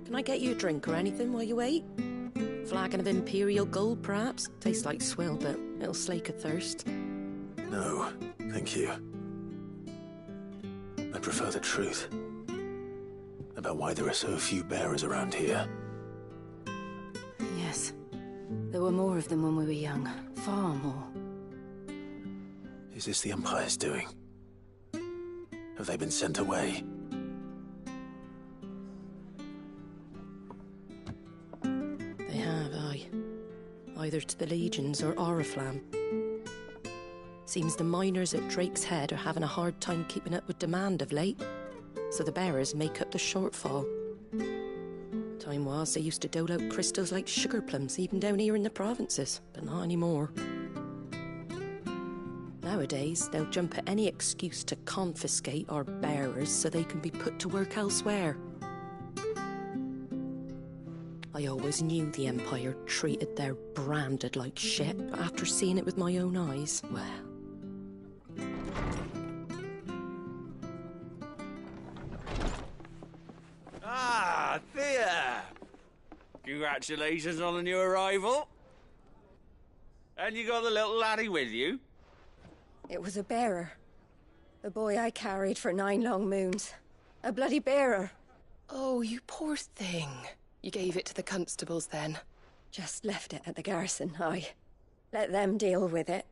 Speaker 11: Can I get you a drink or anything while you wait? Flagon of Imperial Gold, perhaps? Tastes like swill, but it'll slake a thirst.
Speaker 1: No, thank you. I prefer the truth. About why there are so few bearers around here.
Speaker 10: Yes. There were more of them when we were young. Far more.
Speaker 1: Is this the Empire's doing? Have they been sent away?
Speaker 11: They have, aye. Either to the Legions or Oriflamme. Seems the miners at Drake's Head are having a hard time keeping up with demand of late, so the bearers make up the shortfall. Time was they used to dole out crystals like sugar plums even down here in the provinces, but not anymore. Nowadays, they'll jump at any excuse to confiscate our bearers so they can be put to work elsewhere. I always knew the Empire treated their branded like shit, but after seeing it with my own eyes, well...
Speaker 8: Congratulations on the new arrival. And you got the little laddie with you?
Speaker 11: It was a bearer. The boy I carried for 9 long moons. A bloody bearer.
Speaker 22: Oh, you poor thing. You gave it to the constables then?
Speaker 11: Just left it at the garrison, aye. Let them deal with it.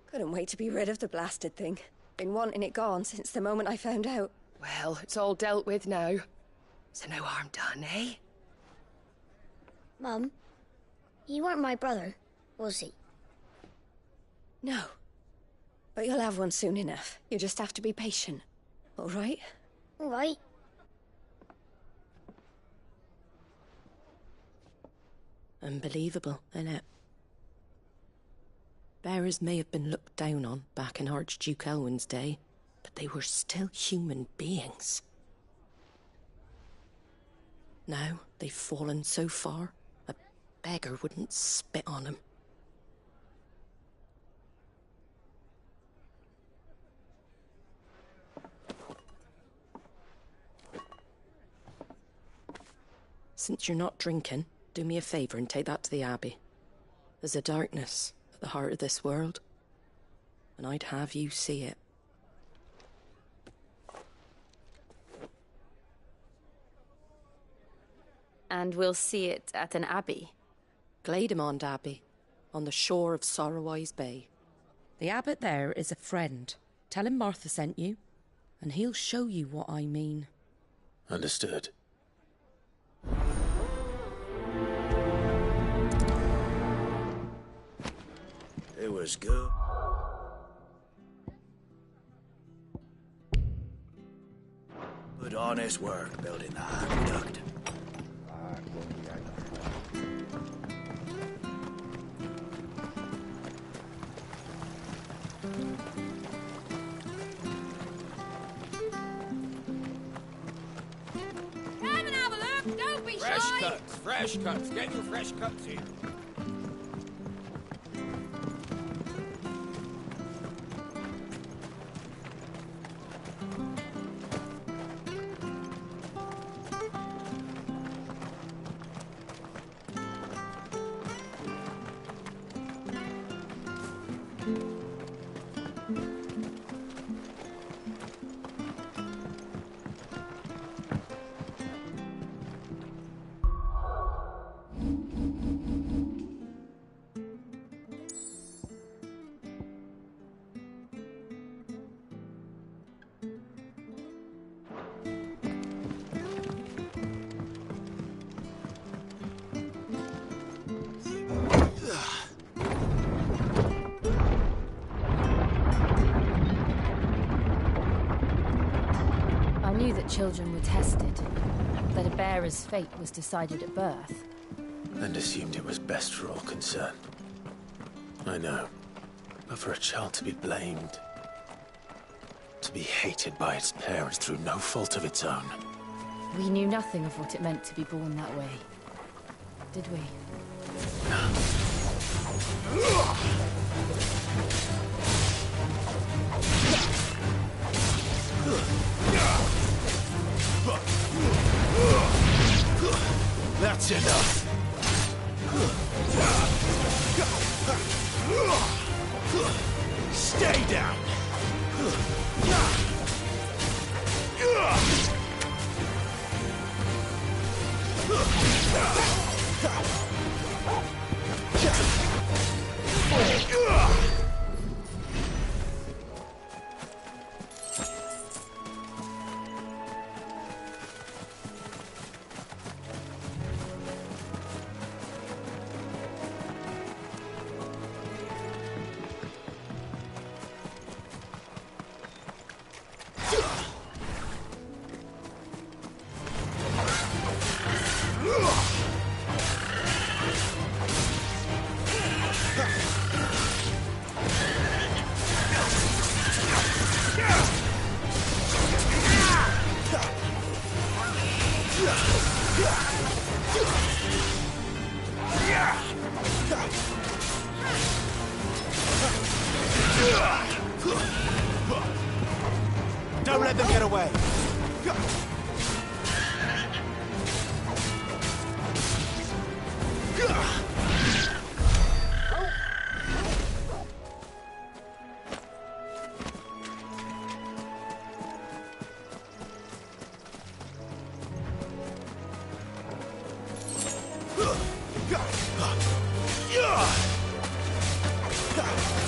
Speaker 11: Couldn't wait to be rid of the blasted thing. Been wanting it gone since the moment I found out.
Speaker 22: Well, it's all dealt with now. So no harm done, eh?
Speaker 6: Mum, he weren't my brother, was he?
Speaker 11: No. But you'll have one soon enough. You just have to be patient. All right?
Speaker 6: All right.
Speaker 11: Unbelievable, innit? Bearers may have been looked down on back in Archduke Elwin's day, but they were still human beings. Now they've fallen so far, a beggar wouldn't spit on them. Since you're not drinking, do me a favour and take that to the Abbey. There's a darkness at the heart of this world, and I'd have you see it.
Speaker 10: And we'll see it at an abbey?
Speaker 11: Glademond Abbey, on the shore of Sorrowise Bay. The abbot there is a friend. Tell him Martha sent you, and he'll show you what I mean.
Speaker 1: Understood.
Speaker 12: It was good. Good honest work building the aqueduct.
Speaker 6: Come and have a look, don't be
Speaker 17: Fresh
Speaker 6: shy!
Speaker 17: cuts, fresh cuts. Get your fresh cuts in.
Speaker 10: Children were tested, that a bearer's fate was decided at birth.
Speaker 1: And assumed it was best for all concerned. I know. But for a child to be blamed, to be hated by its parents through no fault of its own.
Speaker 10: We knew nothing of what it meant to be born that way, did we?
Speaker 1: That's enough. Stay down.
Speaker 12: Don't let them get away.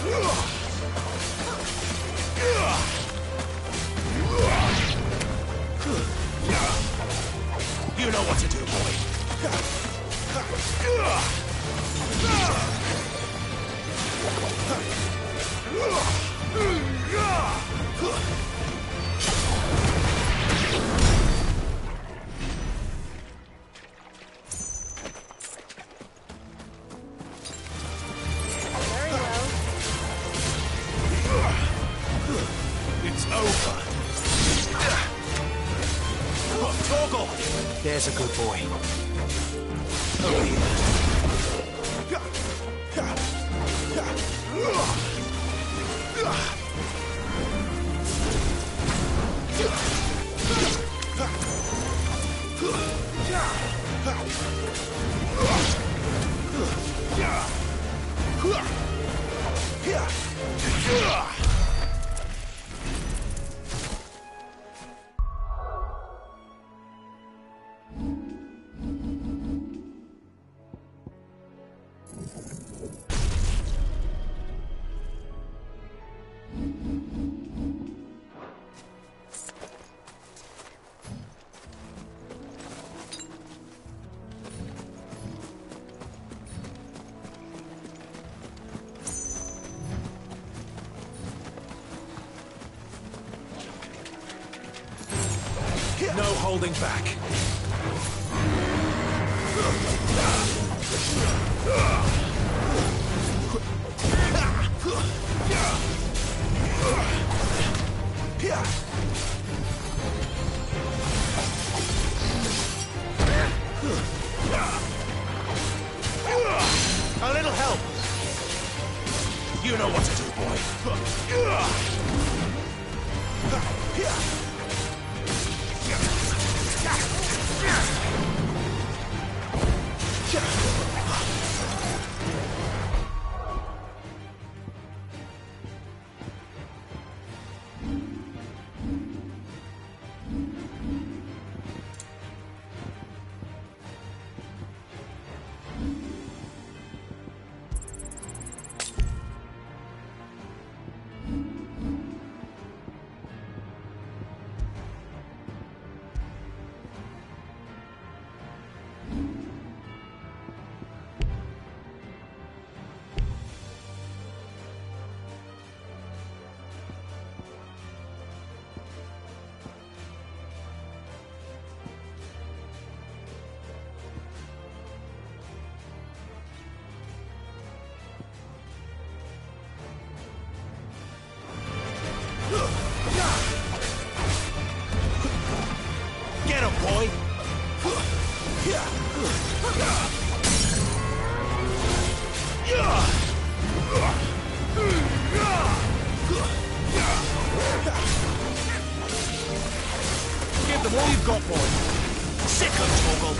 Speaker 1: You know what to do, boy.
Speaker 6: Very well.
Speaker 1: It's over. Toggle! There's a good boy. Over here. No holding back. A little help. You know what to do, boy. Get him, boy! Give them all you've got, boy! Sick of Toggle!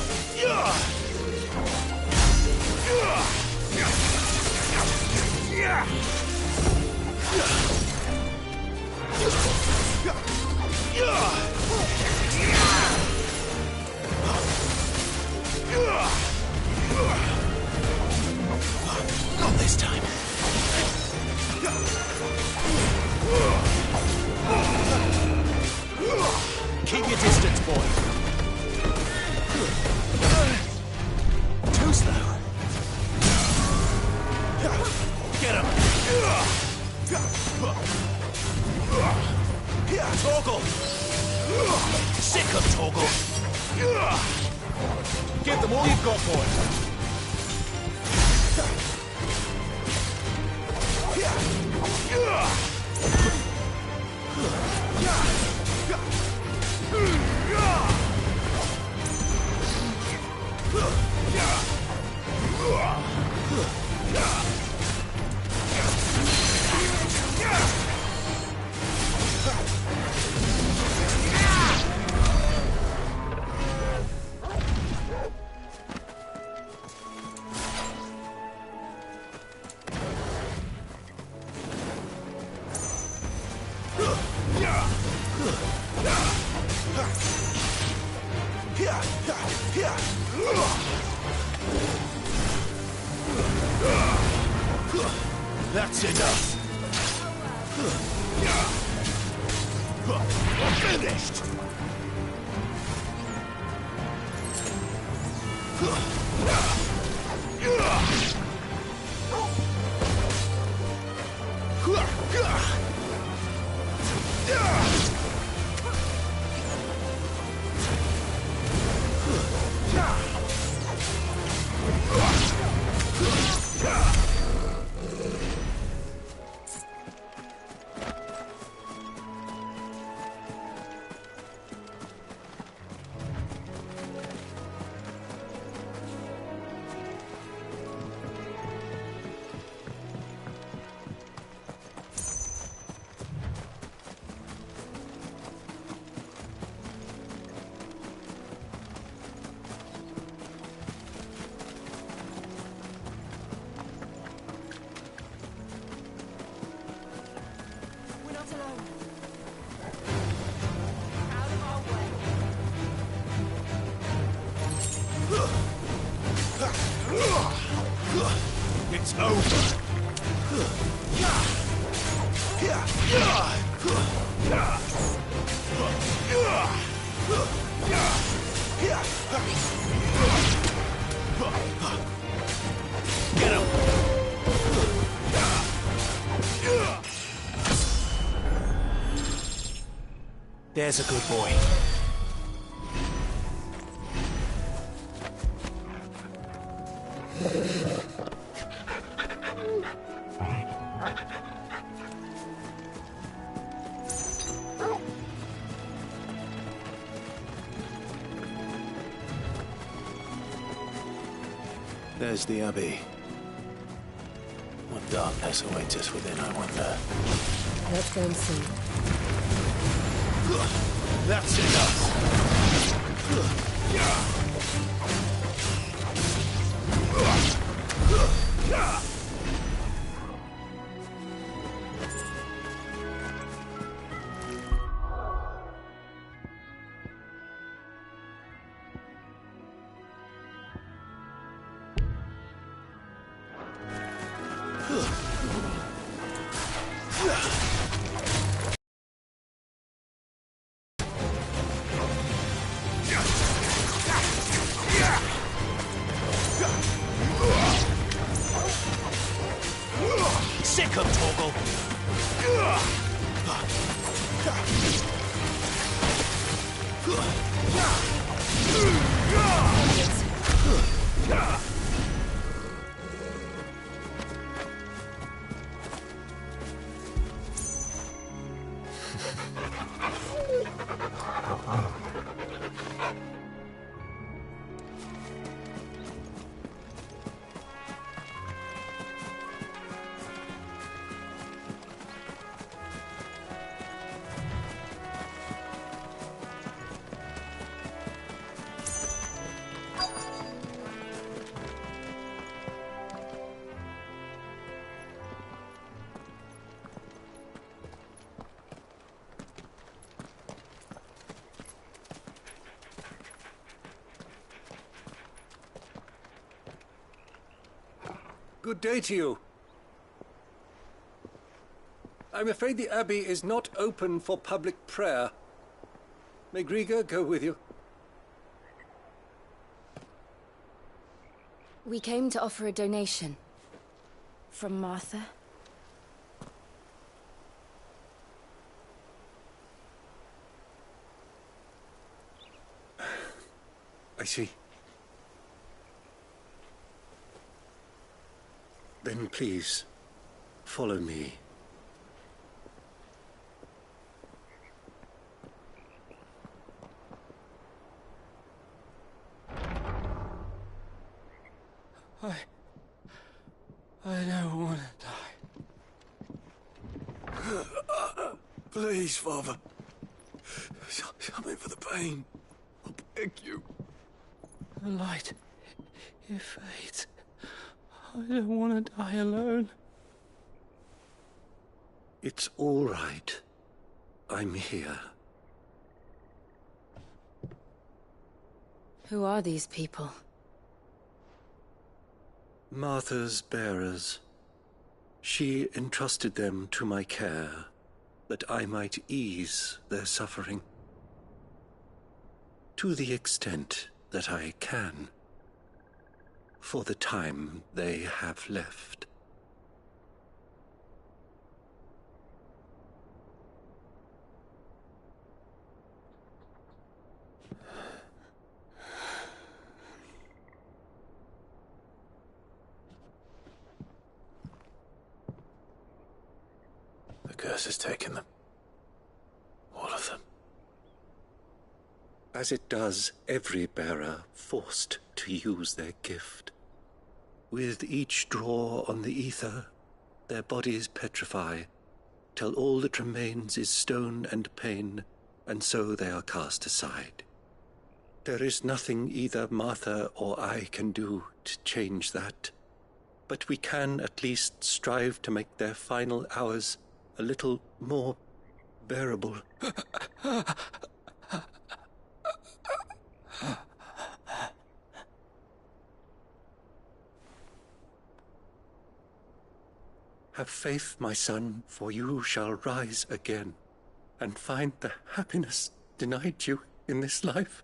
Speaker 1: Not this time. Keep your distance, boy. Too slow. Get him. Toggle. Sick of Toggle. Give them all you've got, boy. That's enough. finished! It's over. Get him. There's a good boy. There's the Abbey. What darkness awaits us within, I wonder.
Speaker 11: Let's go and see.
Speaker 1: That's enough! Sick of Torgal!
Speaker 2: Good day to you. I'm afraid the Abbey is not open for public prayer. May Grieger go with you?
Speaker 10: We came to offer a donation. From Martha.
Speaker 2: I see. Then please, follow me.
Speaker 21: I don't want to die. Please, Father. Something for the pain. I beg you.
Speaker 17: The light, it fades. I don't want to die alone.
Speaker 2: It's all right. I'm here.
Speaker 10: Who are these people?
Speaker 2: Martha's bearers. She entrusted them to my care, that I might ease their suffering. to the extent that I can, for the time they have left.
Speaker 1: The curse has taken them. All of them.
Speaker 2: As it does every bearer forced to use their gift. With each draw on the ether, their bodies petrify, till all that remains is stone and pain, and so they are cast aside. There is nothing either Martha or I can do to change that, but we can at least strive to make their final hours a little more bearable. Have faith, my son, for you shall rise again, and find the happiness denied you in this life.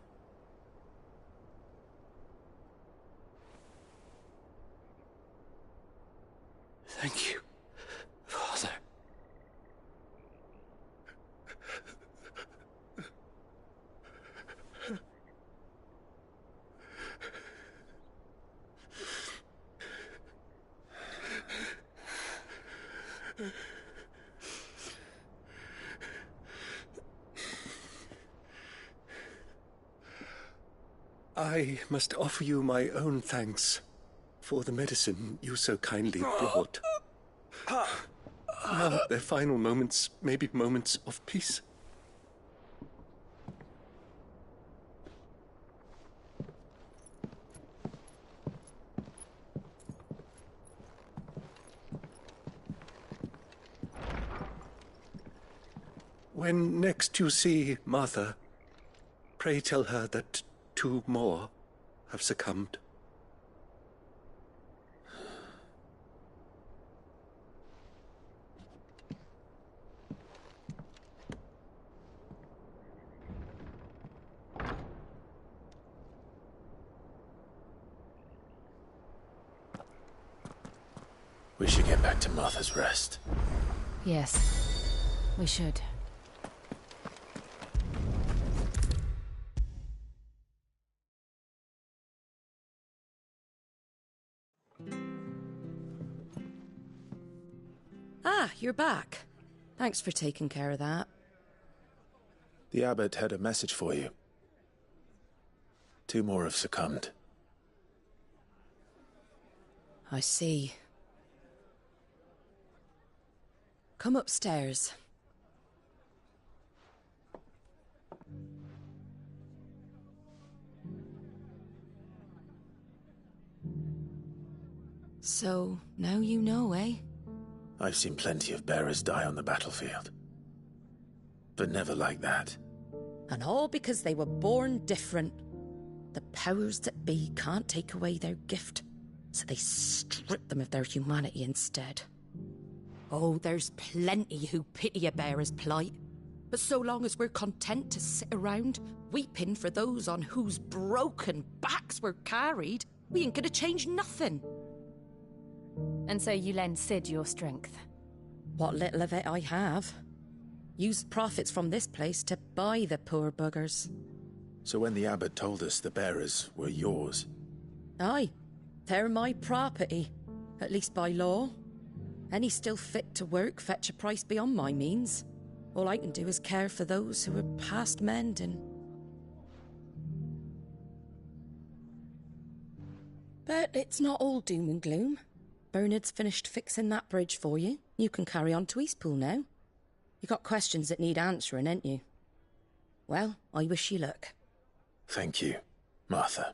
Speaker 9: Thank you, Father.
Speaker 2: I must offer you my own thanks for the medicine you so kindly brought. Now their final moments may be moments of peace. When next you see Martha, pray tell her that 2 more have succumbed.
Speaker 1: We should get back to Martha's Rest.
Speaker 10: Yes, we should.
Speaker 11: Ah, you're back. Thanks for taking care of that.
Speaker 1: The abbot had a message for you. 2 more have succumbed.
Speaker 11: I see. Come upstairs. So, now you know, eh?
Speaker 1: I've seen plenty of bearers die on the battlefield. But never like that.
Speaker 11: And all because they were born different. The powers that be can't take away their gift, so they strip them of their humanity instead. Oh, there's plenty who pity a bearer's plight. But so long as we're content to sit around, weeping for those on whose broken backs we're carried, we ain't gonna change nothing.
Speaker 10: And so you lend Sid your strength?
Speaker 11: What little of it I have. Used profits from this place to buy the poor buggers.
Speaker 1: So when the abbot told us the bearers were yours...
Speaker 11: Aye, they're my property, at least by law. Any still fit to work fetch a price beyond my means. All I can do is care for those who are past mending. But it's not all doom and gloom. Bernard's finished fixing that bridge for you. You can carry on to Eastpool now. You got questions that need answering, ain't you? Well, I wish you luck.
Speaker 1: Thank you, Martha.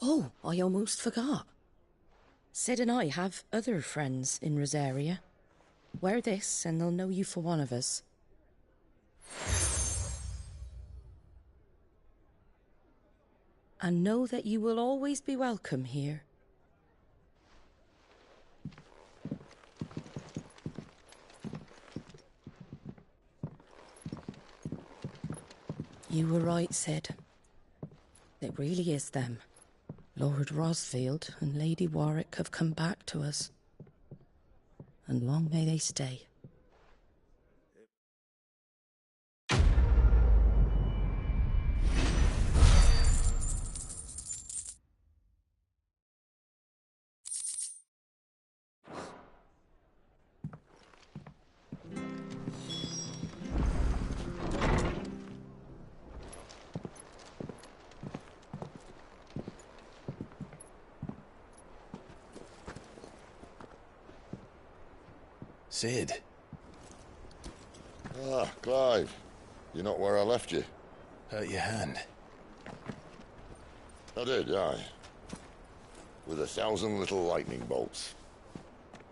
Speaker 11: Oh, I almost forgot. Sid and I have other friends in Rosaria. Wear this and they'll know you for one of us. And know that you will always be welcome here. You were right, Sid. It really is them. Lord Rosfield and Lady Warwick have come back to us. And long may they stay.
Speaker 1: Sid.
Speaker 13: Ah, Clive. You're not where I left you.
Speaker 1: Hurt your hand.
Speaker 13: I did, aye. With 1,000 little lightning bolts.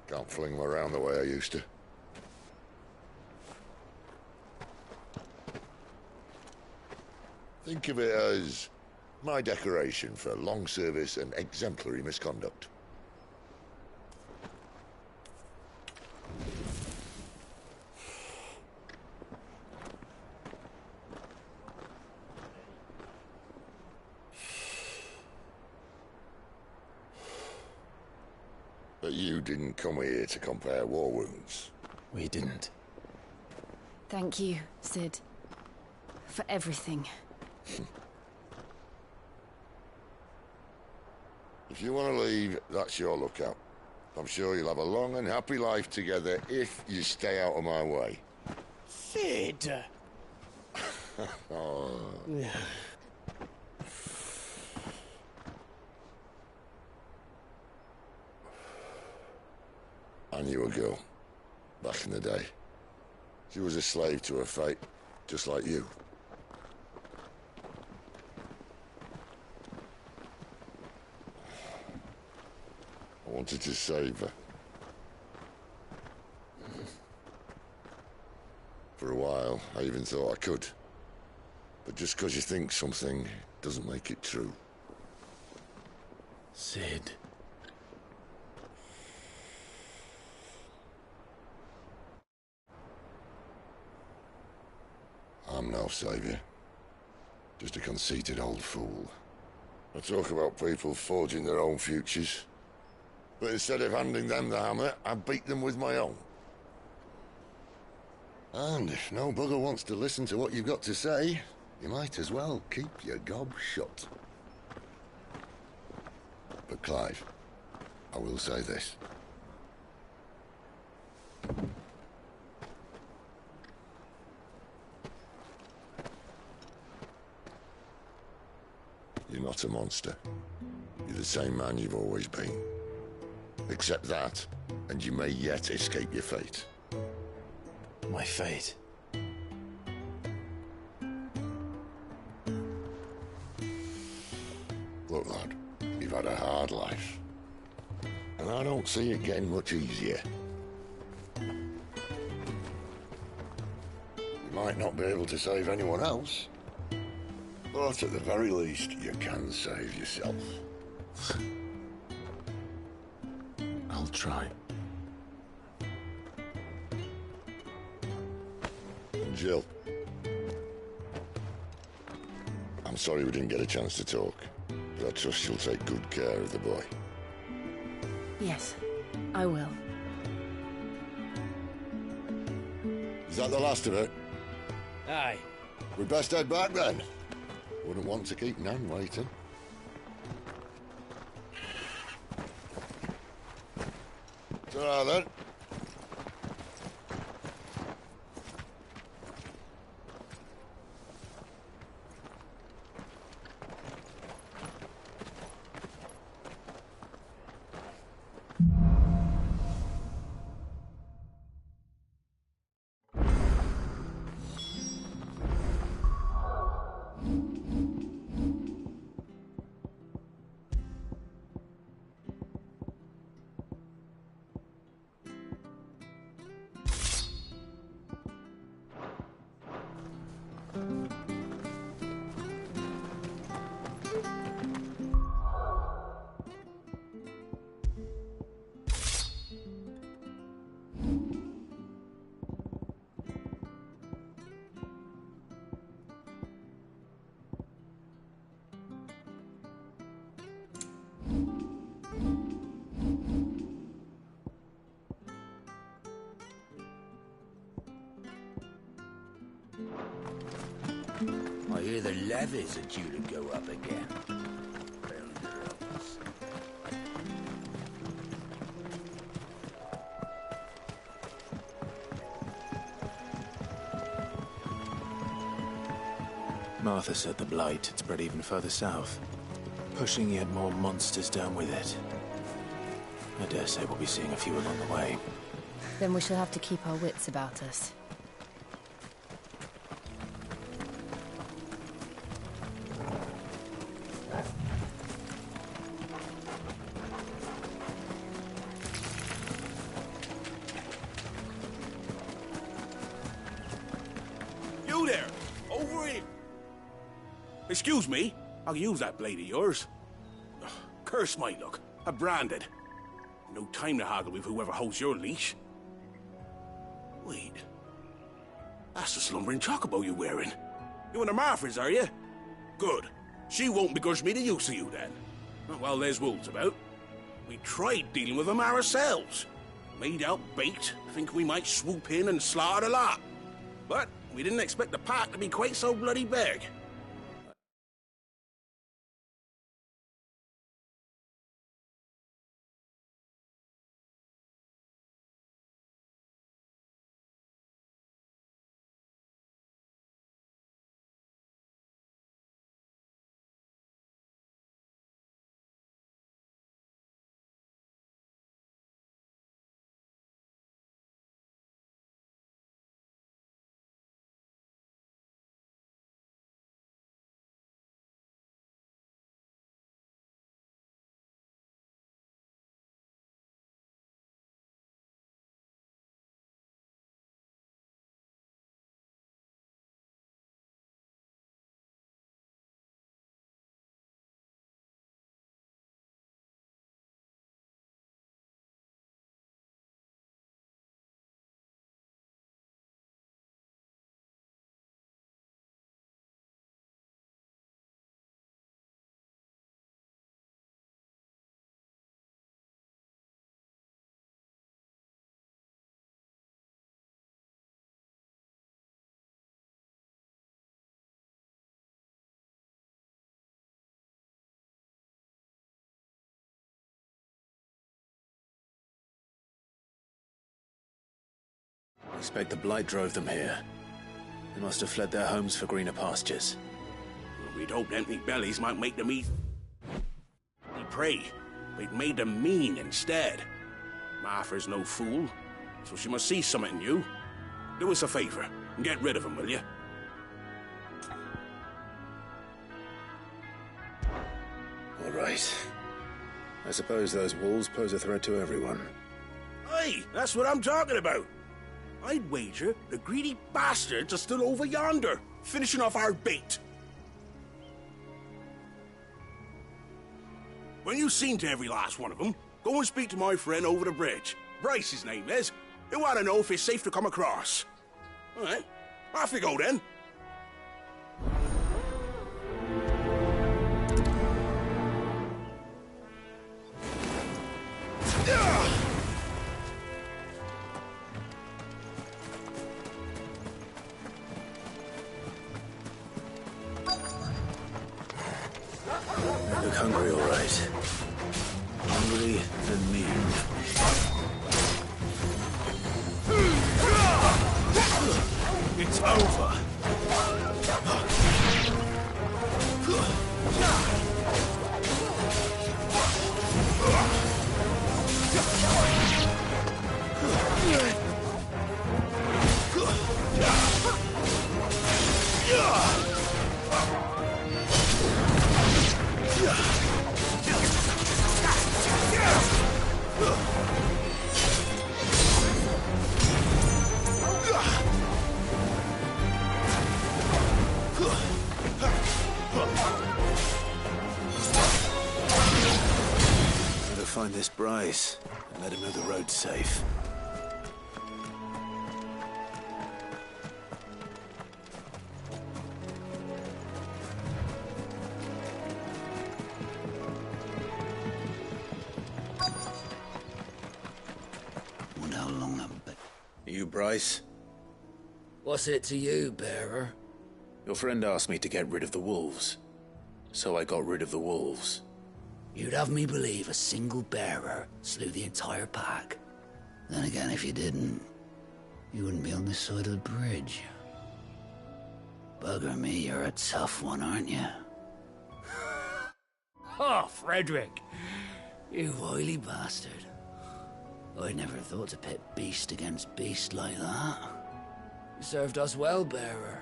Speaker 13: Can't fling them around the way I used to. Think of it as my decoration for long service and exemplary misconduct. But you didn't come here to compare war wounds.
Speaker 1: We didn't.
Speaker 10: Thank you, Sid. For everything.
Speaker 13: If you want to leave, that's your lookout. I'm sure you'll have a long and happy life together if you stay out of my way.
Speaker 19: Sid!
Speaker 13: Oh. I knew a girl, back in the day. She was a slave to her fate, just like you. I wanted to save her. For a while, I even thought I could. But just because you think something doesn't make it true.
Speaker 1: Sid.
Speaker 13: I'm no savior. Just a conceited old fool. I talk about people forging their own futures. But instead of handing them the hammer, I beat them with my own. And if no bugger wants to listen to what you've got to say, you might as well keep your gob shut. But Clive, I will say this. You're not a monster. You're the same man you've always been. Accept that, and you may yet escape your fate.
Speaker 1: My fate?
Speaker 13: Look, lad, you've had a hard life. And I don't see it getting much easier. You might not be able to save anyone else, but at the very least, you can save yourself.
Speaker 1: I'll try.
Speaker 13: And Jill, I'm sorry we didn't get a chance to talk, but I trust you'll take good care of the boy.
Speaker 10: Yes, I will.
Speaker 13: Is that the last of it?
Speaker 19: Aye.
Speaker 13: We'd best head back then. Wouldn't want to keep Nan waiting. Ta-ra then.
Speaker 12: I hear the levies are due to go up again.
Speaker 1: Martha said the blight had spread even further south, pushing yet more monsters down with it. I dare say we'll be seeing a few along the way.
Speaker 10: Then we shall have to keep our wits about us.
Speaker 14: You there! Over here! Excuse me, I'll use that blade of yours. Ugh, curse my luck. I'm branded. No time to haggle with whoever holds your leash. Wait. That's the slumbering chocobo you're wearing. You and the Marfors, are you? Good. She won't begrudge me the use of you, then. Not while there's wolves about. We tried dealing with them ourselves. Made out bait, think we might swoop in and slaughter the lot. But we didn't expect the pack to be quite so bloody big.
Speaker 1: I expect the blight drove them here. They must have fled their homes for greener pastures.
Speaker 14: Well, we'd hoped empty bellies might make them eat prey. We'd made them mean instead. Martha's no fool, so she must see something in you. Do us a favor and get rid of them, will you?
Speaker 1: All right. I suppose those wolves pose a threat to everyone.
Speaker 14: Aye, that's what I'm talking about. I'd wager the greedy bastards are still over yonder, finishing off our bait. When you've seen to every last one of them, go and speak to my friend over the bridge. Bryce, his name is. He'll want to know if it's safe to come across. All right, off you go then.
Speaker 1: They look hungry, all right. Hungry and mean.
Speaker 14: It's over.
Speaker 1: Better find this Bryce and let him know the road's safe.
Speaker 12: Wonder how long that'll be.
Speaker 1: You, Bryce?
Speaker 3: What's it to you, bearer?
Speaker 1: Your friend asked me to get rid of the wolves, so I got rid of the wolves.
Speaker 3: You'd have me believe a single bearer slew the entire pack. Then again, if you didn't, you wouldn't be on this side of the bridge. Bugger me, you're a tough one, aren't you? Oh, Frederick! You wily bastard. I'd never thought to pit beast against beast like that. You served us well, bearer.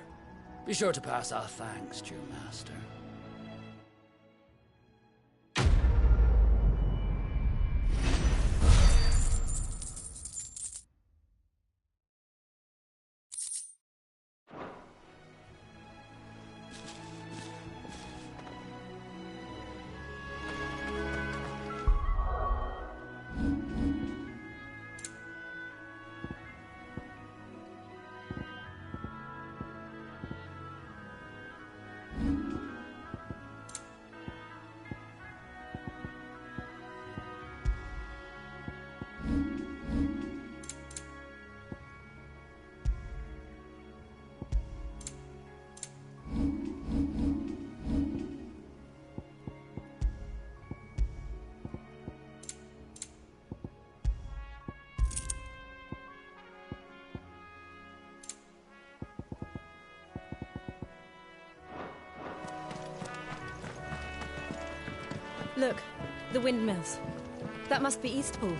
Speaker 3: Be sure to pass our thanks to your master.
Speaker 10: Look, the windmills. That must be Eastpool.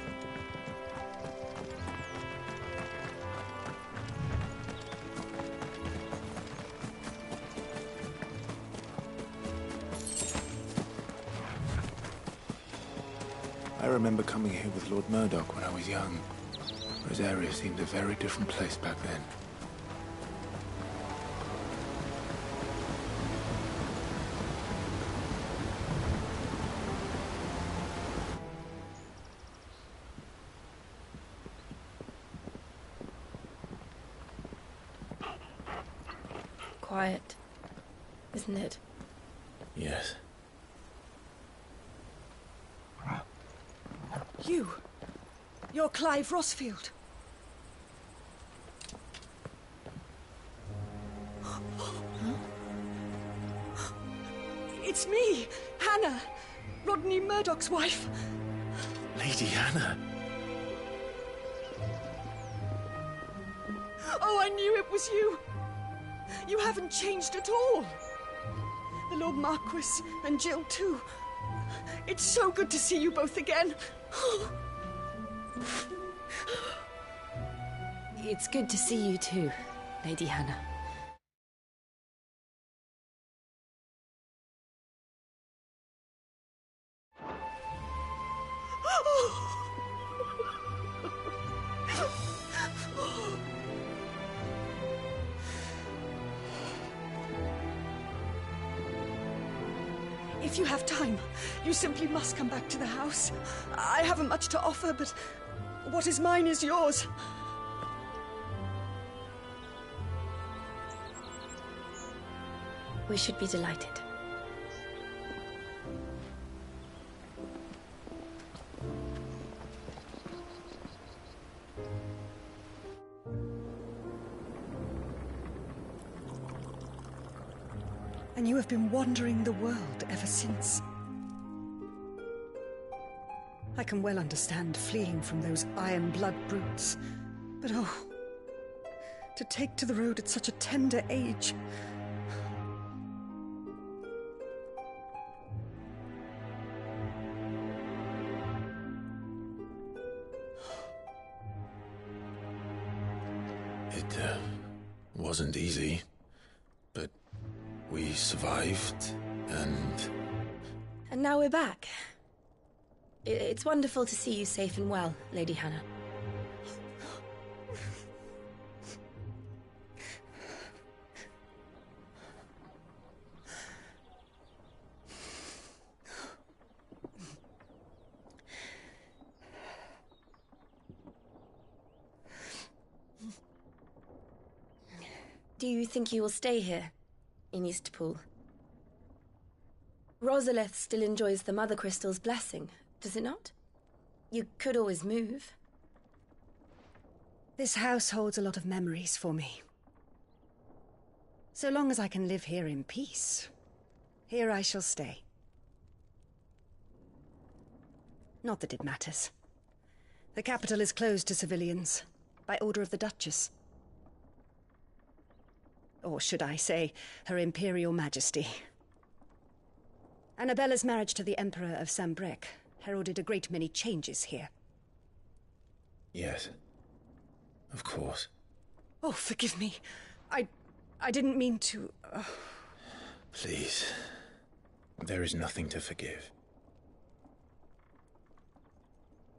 Speaker 1: I remember coming here with Lord Murdoch when I was young. Rosaria seemed a very different place back then.
Speaker 10: Quiet, isn't it?
Speaker 1: Yes.
Speaker 15: You're Clive Rossfield. It's me, Hannah, Rodney Murdoch's wife.
Speaker 1: Lady Hannah.
Speaker 15: Oh, I knew it was you. You haven't changed at all. The Lord Marquis and Jill too. It's so good to see you both again.
Speaker 10: It's good to see you too, Lady Hannah.
Speaker 15: If you have time, you simply must come back to the house. I haven't much to offer, but what is mine is yours.
Speaker 10: We should be delighted.
Speaker 15: And you have been wandering the world ever since. I can well understand fleeing from those iron blood brutes, but oh, to take to the road at such a tender age.
Speaker 1: It wasn't easy, but we survived, and...
Speaker 10: And now we're back. It's wonderful to see you safe and well, Lady Hannah. Do you think you will stay here, in Eastpool? Rosalith still enjoys the Mother Crystal's blessing, does it not? You could always move.
Speaker 15: This house holds a lot of memories for me.
Speaker 16: So long as I can live here in peace, here I shall stay. Not that it matters. The capital is closed to civilians, by order of the Duchess. Or should I say, Her Imperial Majesty. Annabella's marriage to the Emperor of Sambrec heralded a great many changes here.
Speaker 1: Yes. Of course.
Speaker 16: Oh, forgive me. I didn't mean to...
Speaker 1: Please. There is nothing to forgive.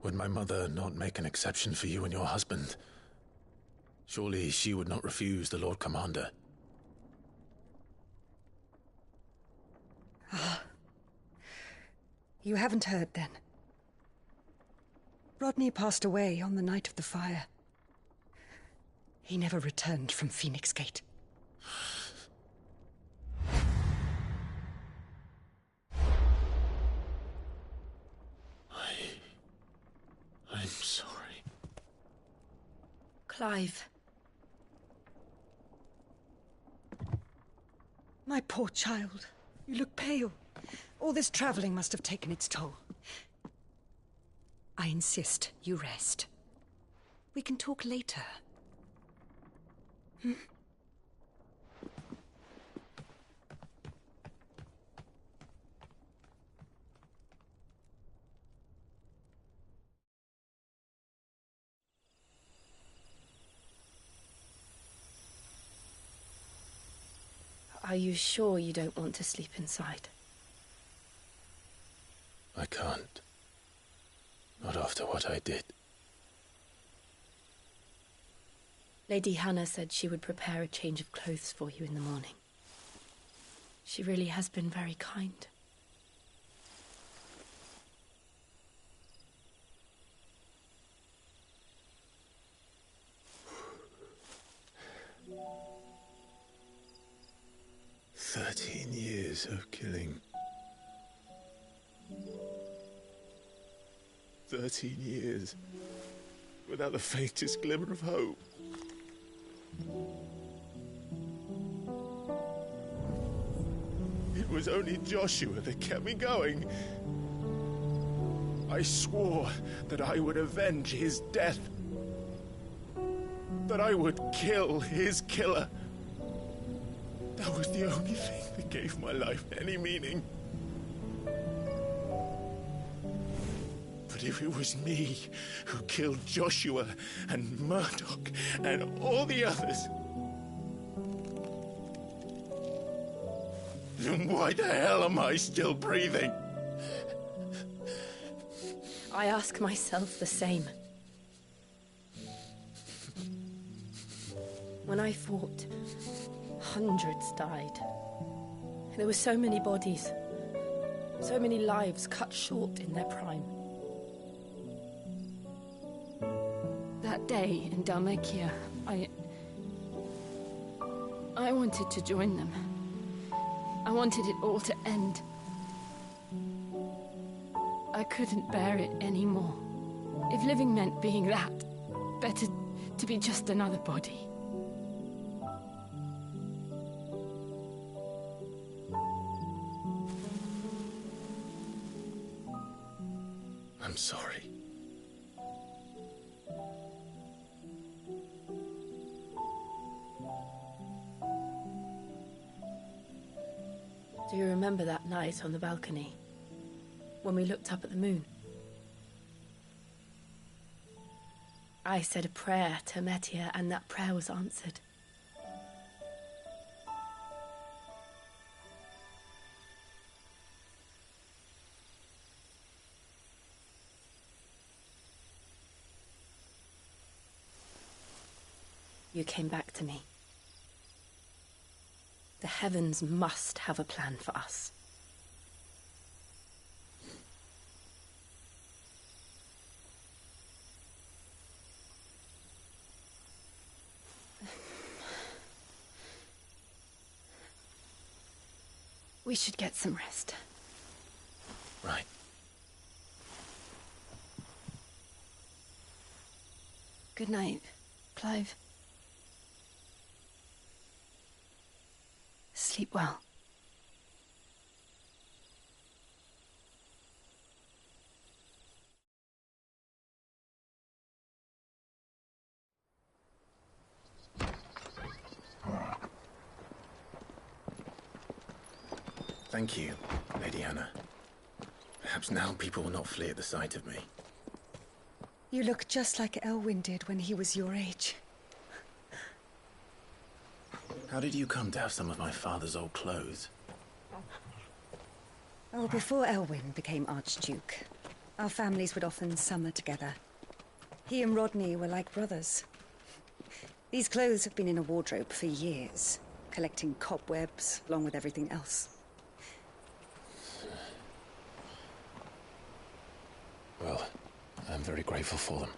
Speaker 1: Would my mother not make an exception for you and your husband? Surely she would not refuse the Lord Commander.
Speaker 16: Ah. You haven't heard, then. Rodney passed away on the night of the fire. He never returned from Phoenix Gate.
Speaker 1: I'm sorry.
Speaker 10: Clive.
Speaker 16: My poor child. You look pale. All this traveling must have taken its toll. I insist you rest. We can talk later. Hmm?
Speaker 10: Are you sure you don't want to sleep inside?
Speaker 1: I can't. Not after what I did.
Speaker 10: Lady Hannah said she would prepare a change of clothes for you in the morning. She really has been very kind.
Speaker 1: Years of killing. 13 years. Without the faintest glimmer of hope. It was only Joshua that kept me going. I swore that I would avenge his death. That I would kill his killer. That was the only thing that gave my life any meaning. But if it was me who killed Joshua and Murdoch and all the others, then why the hell am I still breathing?
Speaker 10: I ask myself the same. When I fought, hundreds died. There were so many bodies, so many lives cut short in their prime. That day in Dalmekia, I wanted to join them. I wanted it all to end. I couldn't bear it anymore. If living meant being that, better to be just another body.
Speaker 1: I'm sorry.
Speaker 10: Do you remember that night on the balcony, when we looked up at the moon? I said a prayer to Metia, and that prayer was answered. You came back to me. The heavens must have a plan for us. We should get some rest.
Speaker 1: Right.
Speaker 10: Good night, Clive.
Speaker 16: Sleep well.
Speaker 1: Thank you, Lady Hannah. Perhaps now people will not flee at the sight of me.
Speaker 16: You look just like Elwyn did when he was your age.
Speaker 1: How did you come to have some of my father's old clothes?
Speaker 16: Oh, before Elwyn became Archduke, our families would often summer together. He and Rodney were like brothers. These clothes have been in a wardrobe for years, collecting cobwebs along with everything else.
Speaker 1: Well, I'm very grateful for them.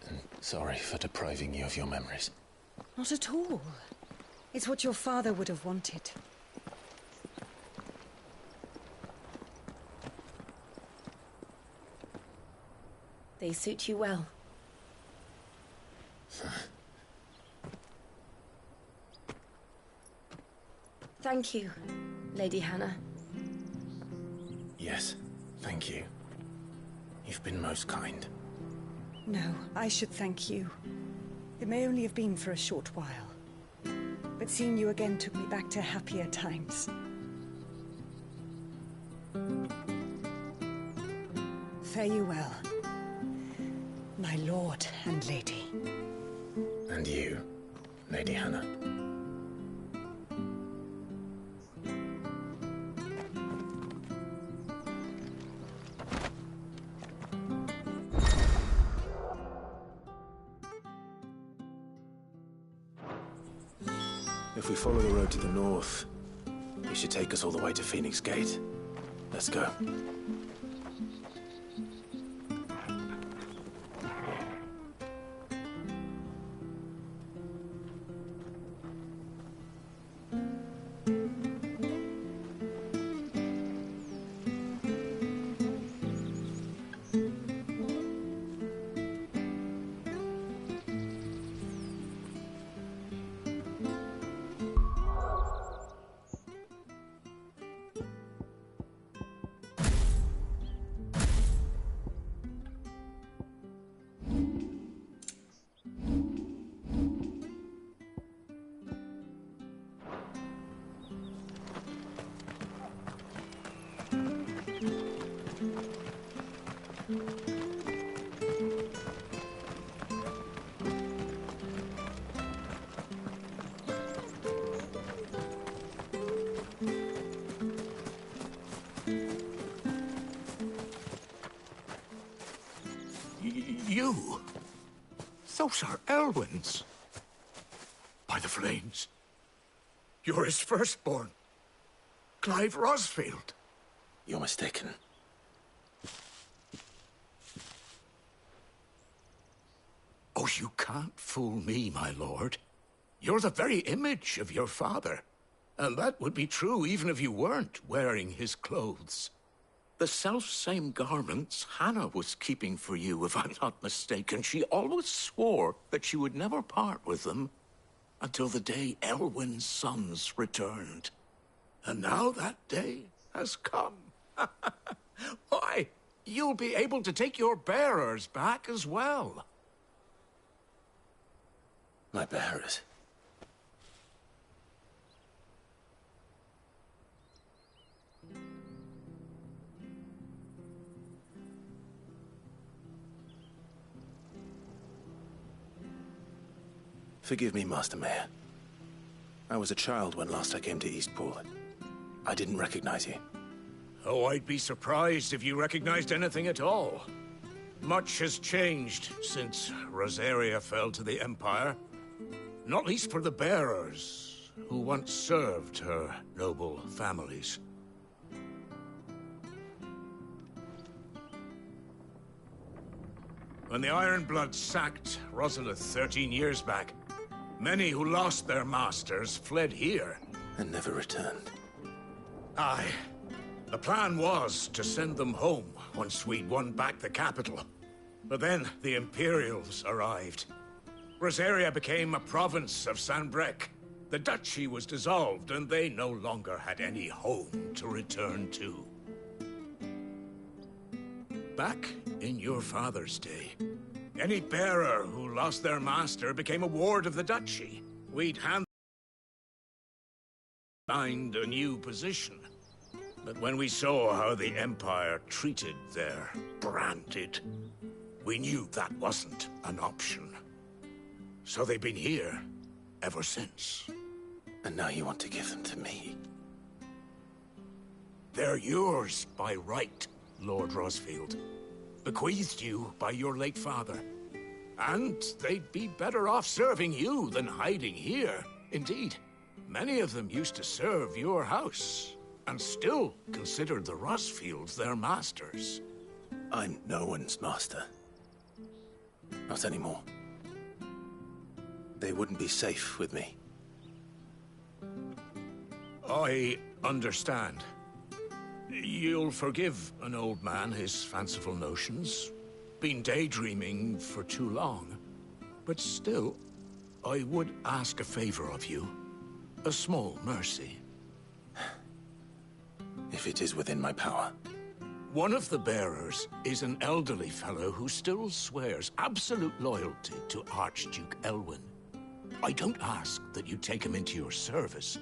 Speaker 1: And sorry for depriving you of your memories.
Speaker 16: Not at all. It's what your father would have wanted.
Speaker 10: They suit you well. Thank you, Lady Hannah.
Speaker 1: Yes, thank you. You've been most kind.
Speaker 16: No, I should thank you. It may only have been for a short while, but seeing you again took me back to happier times. Fare you well, my lord and lady.
Speaker 1: And you, Lady Hannah. If we follow the road to the north, it should take us all the way to Phoenix Gate. Let's go.
Speaker 17: You? Those are Elwyn's. By the flames. You're his firstborn. Clive Rosfield.
Speaker 1: You're mistaken.
Speaker 17: Oh, you can't fool me, my lord. You're the very image of your father. And that would be true even if you weren't wearing his clothes. The self-same garments Hannah was keeping for you, if I'm not mistaken. She always swore that she would never part with them until the day Elwyn's sons returned. And now that day has come. Why, you'll be able to take your bearers back as well.
Speaker 1: My bearers? Forgive me, Master Mayor. I was a child when last I came to Eastpool. I didn't recognize you.
Speaker 17: Oh, I'd be surprised if you recognized anything at all. Much has changed since Rosaria fell to the Empire. Not least for the bearers, who once served her noble families. When the Ironbloods sacked Rosalith 13 years back, many who lost their masters fled here.
Speaker 1: And never returned.
Speaker 17: Aye. The plan was to send them home once we'd won back the capital. But then the Imperials arrived. Rosaria became a province of Sanbreque,
Speaker 18: The duchy was dissolved, and they no longer had any home to return to. Back in your father's day, any bearer who lost their master became a ward of the duchy. We'd find a new position. But when we saw how the Empire treated their branded, we knew that wasn't an option. So they've been here ever since.
Speaker 1: And now you want to give them to me?
Speaker 18: They're yours by right, Lord Rosfield. Bequeathed you by your late father. And they'd be better off serving you than hiding here. Indeed, many of them used to serve your house, and still considered the Rosfields their masters.
Speaker 1: I'm no one's master. Not anymore. They wouldn't be safe with me.
Speaker 18: I understand. You'll forgive an old man his fanciful notions. Been daydreaming for too long. But still, I would ask a favor of you. A small mercy.
Speaker 1: If it is within my power.
Speaker 18: One of the bearers is an elderly fellow who still swears absolute loyalty to Archduke Elwyn. I don't ask that you take him into your service,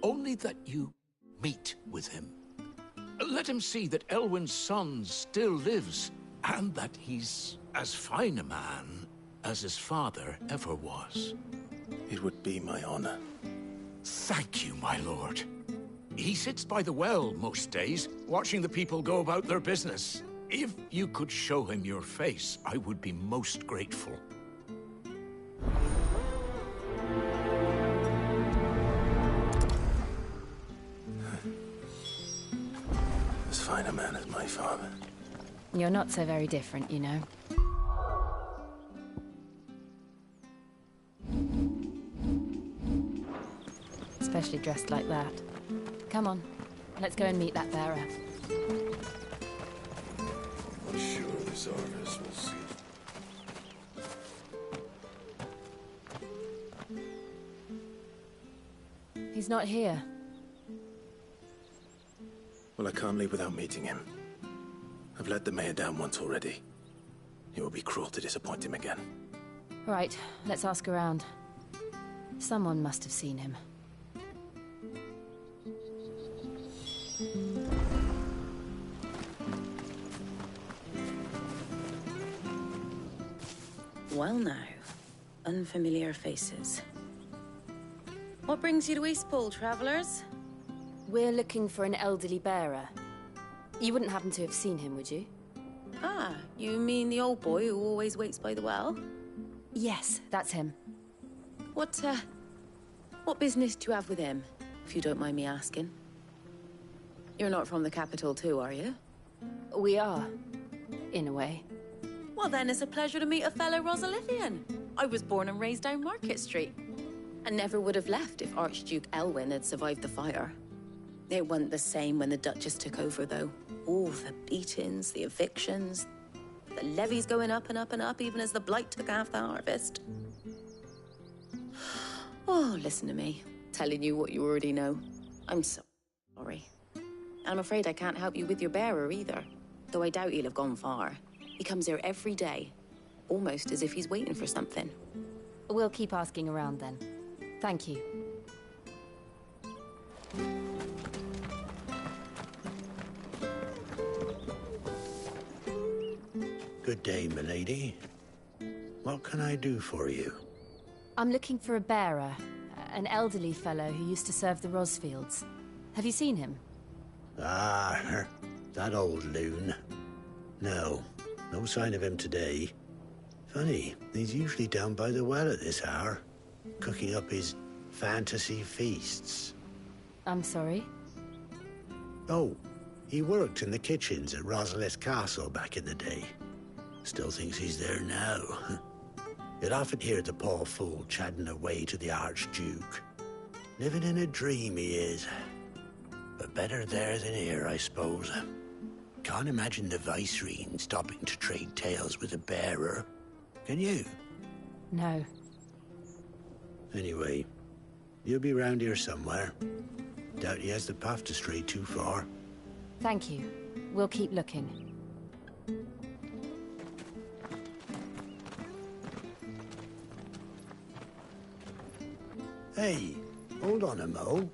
Speaker 18: only that you meet with him. Let him see that Elwyn's son still lives, and that he's as fine a man as his father ever was.
Speaker 1: It would be my honor.
Speaker 18: Thank you, my lord. He sits by the well most days, watching the people go about their business. If you could show him your face, I would be most grateful.
Speaker 1: As fine a man as my father.
Speaker 10: You're not so very different, you know. Especially dressed like that. Come on, let's go and meet that bearer.
Speaker 13: I'm sure this Argus will see.
Speaker 10: He's not here.
Speaker 1: Well, I can't leave without meeting him. I've let the mayor down once already. It would be cruel to disappoint him again.
Speaker 10: Right, let's ask around. Someone must have seen him.
Speaker 20: Well now, unfamiliar faces. What brings you to Eastpool, travellers?
Speaker 10: We're looking for an elderly bearer. You wouldn't happen to have seen him, would you?
Speaker 20: Ah, you mean the old boy who always waits by the well?
Speaker 10: Yes, that's him.
Speaker 20: What business do you have with him, if you don't mind me asking? You're not from the capital too, are you?
Speaker 10: We are, in a way.
Speaker 20: Well then, it's a pleasure to meet a fellow Rosalithian. I was born and raised down Market Street. And never would have left if Archduke Elwyn had survived the fire. It wasn't the same when the Duchess took over, though. All the beatings, the evictions, the levies going up and up and up, even as the blight took half the harvest. Oh, listen to me, telling you what you already know. I'm so sorry. And I'm afraid I can't help you with your bearer either, though I doubt he'll have gone far. He comes here every day, almost as if he's waiting for something.
Speaker 10: We'll keep asking around then. Thank you.
Speaker 19: Good day, milady. What can I do for you?
Speaker 10: I'm looking for a bearer, an elderly fellow who used to serve the Rosfields. Have you seen him?
Speaker 19: Ah, that old loon. No sign of him today. Funny, he's usually down by the well at this hour, cooking up his fantasy feasts.
Speaker 10: I'm sorry?
Speaker 19: Oh, he worked in the kitchens at Rosalith Castle back in the day. Still thinks he's there now. You'd often hear the poor fool chatting away to the Archduke. Living in a dream he is. But better there than here, I suppose. Can't imagine the Viceroy stopping to trade tales with a bearer. Can you?
Speaker 10: No.
Speaker 19: Anyway, He'll be round here somewhere. Doubt he has the path to stray too far.
Speaker 10: Thank you. We'll keep looking.
Speaker 19: Hey, hold on a mo.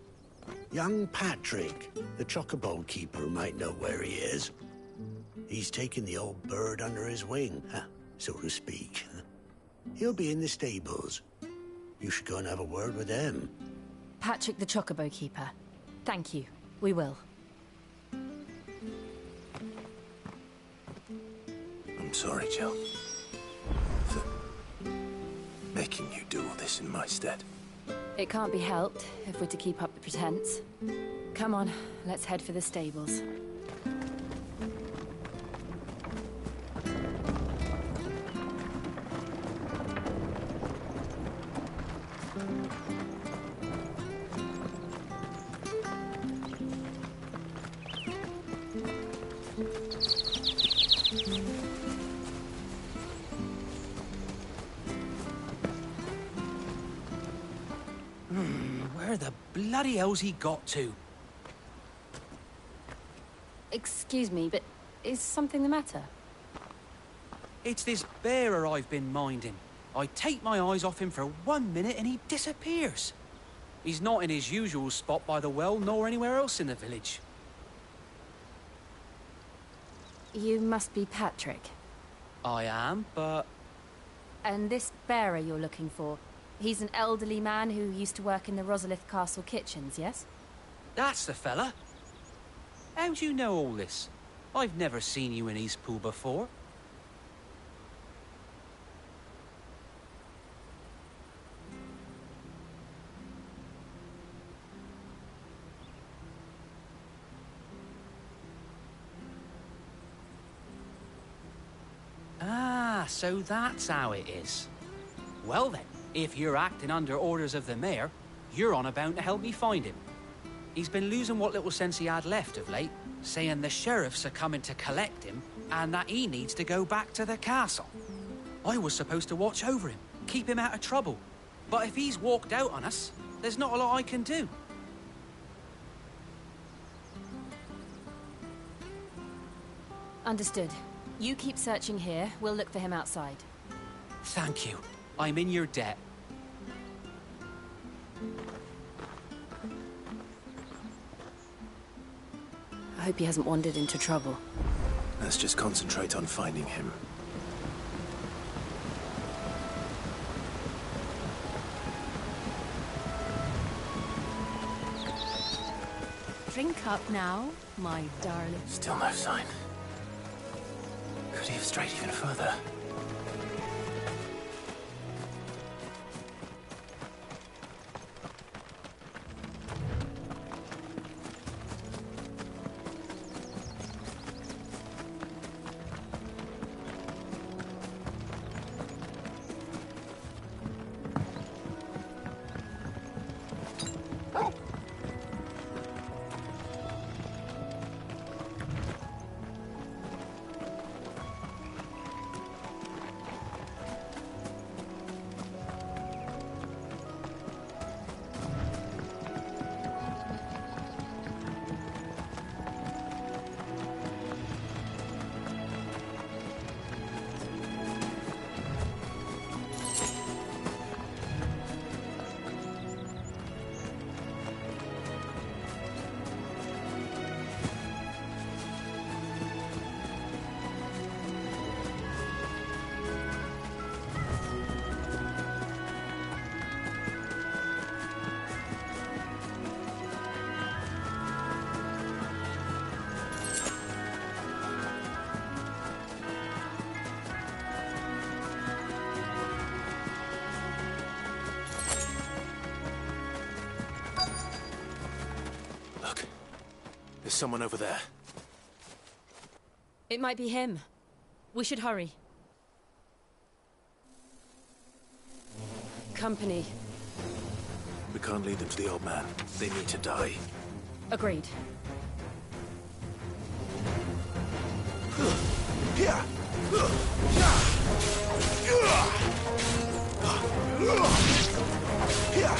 Speaker 19: Young Patrick, the chocobo keeper, might know where he is. He's taken the old bird under his wing, so to speak. He'll be in the stables. You should go and have a word with him.
Speaker 10: Patrick the chocobo keeper. Thank you. We will.
Speaker 1: I'm sorry, Jill. For making you do all this in my stead.
Speaker 10: It can't be helped if we're to keep up the pretense. Come on, let's head for the stables.
Speaker 4: Where the bloody hell's he got to?
Speaker 10: Excuse me, but is something the matter?
Speaker 4: It's this bearer I've been minding. I take my eyes off him for 1 minute and he disappears. He's not in his usual spot by the well, nor anywhere else in the village.
Speaker 10: You must be Patrick.
Speaker 4: I am, but...
Speaker 10: And this bearer you're looking for, he's an elderly man who used to work in the Rosalith Castle kitchens, yes?
Speaker 4: That's the fella. How do you know all this? I've never seen you in Eastpool before. Ah, so that's how it is. Well then, if you're acting under orders of the mayor, you're on about to help me find him. He's been losing what little sense he had left of late, saying the sheriffs are coming to collect him and that he needs to go back to the castle. I was supposed to watch over him, keep him out of trouble. But if he's walked out on us, there's not a lot I can do.
Speaker 10: Understood. You keep searching here, we'll look for him outside.
Speaker 4: Thank you. I'm in your debt.
Speaker 10: I hope he hasn't wandered into trouble.
Speaker 1: Let's just concentrate on finding him.
Speaker 10: Drink up now, my darling.
Speaker 1: Still no sign. Could he have strayed even further? There's someone over there.
Speaker 10: It might be him. We should hurry. Company.
Speaker 1: We can't lead them to the old man. They need to die.
Speaker 10: Agreed.
Speaker 1: Here! Here!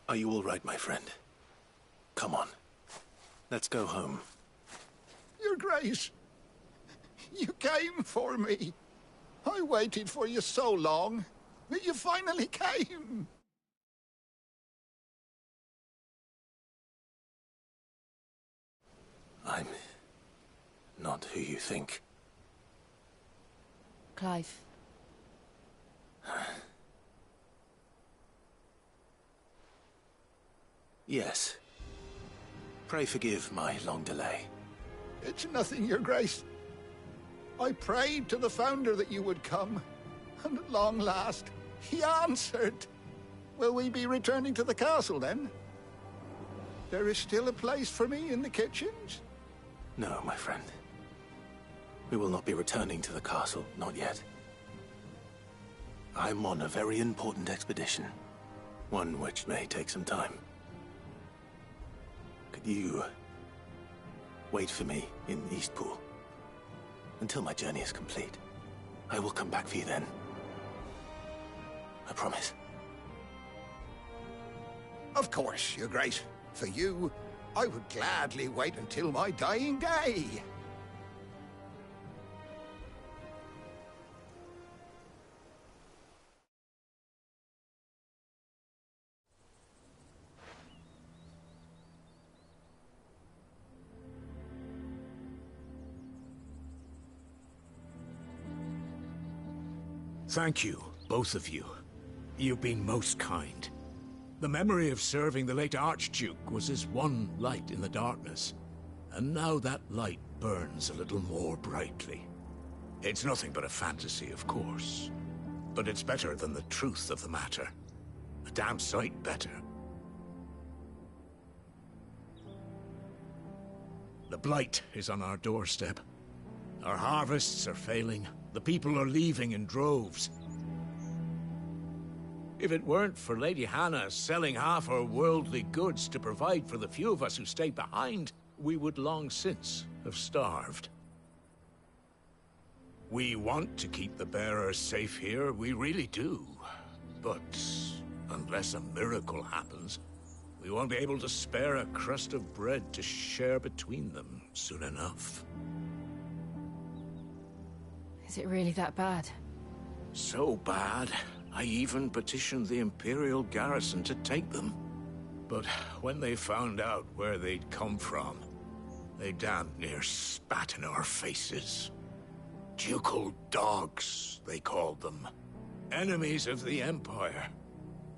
Speaker 1: Are you all right, my friend? Come on. Let's go home.
Speaker 5: Your Grace, you came for me. I waited for you so long, but you finally came.
Speaker 1: I'm not who you think.
Speaker 10: Clive.
Speaker 1: Yes. Pray forgive my long delay.
Speaker 5: It's nothing, Your Grace. I prayed to the Founder that you would come, and at long last, he answered. Will we be returning to the castle, then? There is still a place for me in the kitchens?
Speaker 1: No, my friend. We will not be returning to the castle, not yet. I'm on a very important expedition. One which may take some time. Could you wait for me in Eastpool until my journey is complete? I will come back for you then. I promise.
Speaker 5: Of course, Your Grace. For you, I would gladly wait until my dying day.
Speaker 18: Thank you, both of you. You've been most kind. The memory of serving the late Archduke was as one light in the darkness, and now that light burns a little more brightly. It's nothing but a fantasy, of course, but it's better than the truth of the matter. A damn sight better. The blight is on our doorstep. Our harvests are failing. The people are leaving in droves. If it weren't for Lady Hannah selling half her worldly goods to provide for the few of us who stay behind, we would long since have starved. We want to keep the bearers safe here, we really do. But unless a miracle happens, we won't be able to spare a crust of bread to share between them soon enough.
Speaker 10: Is it really that bad?
Speaker 18: So bad, I even petitioned the Imperial garrison to take them. But when they found out where they'd come from, they damn near spat in our faces. Ducal dogs, they called them. Enemies of the Empire.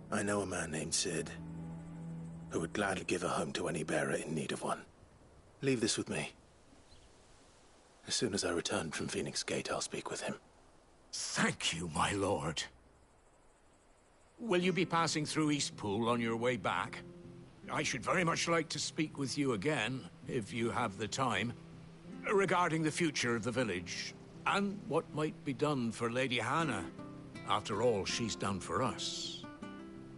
Speaker 1: I know a man named Sid, who would gladly give a home to any bearer in need of one. Leave this with me. As soon as I return from Phoenix Gate, I'll speak with him.
Speaker 18: Thank you, my lord. Will you be passing through Eastpool on your way back? I should very much like to speak with you again, if you have the time, regarding the future of the village, and what might be done for Lady Hannah, after all she's done for us.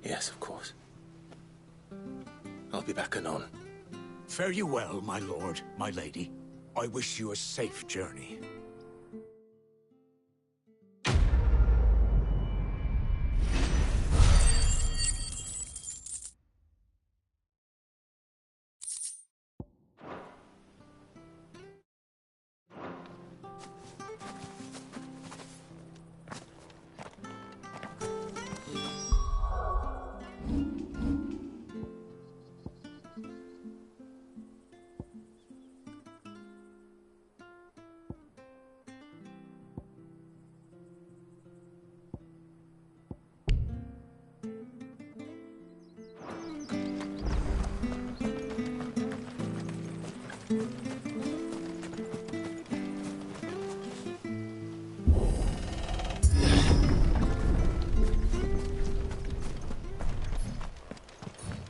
Speaker 1: Yes, of course. I'll be back anon.
Speaker 18: Fare you well, my lord, my lady. I wish you a safe journey.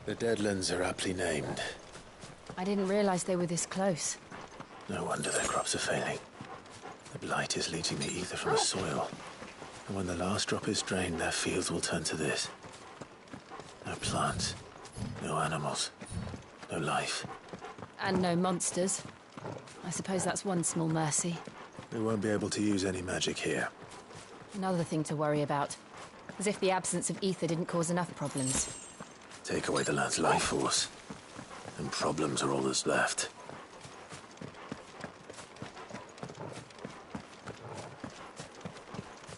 Speaker 1: The Deadlands are aptly named.
Speaker 10: I didn't realize they were this close.
Speaker 1: No wonder their crops are failing. The blight is leaching the ether from the soil. And when the last drop is drained, their fields will turn to this. No plants, no animals, no life.
Speaker 10: And no monsters. I suppose that's one small mercy.
Speaker 1: We won't be able to use any magic here.
Speaker 10: Another thing to worry about. As if the absence of ether didn't cause enough problems.
Speaker 1: Take away the lad's life force, and problems are all that's left.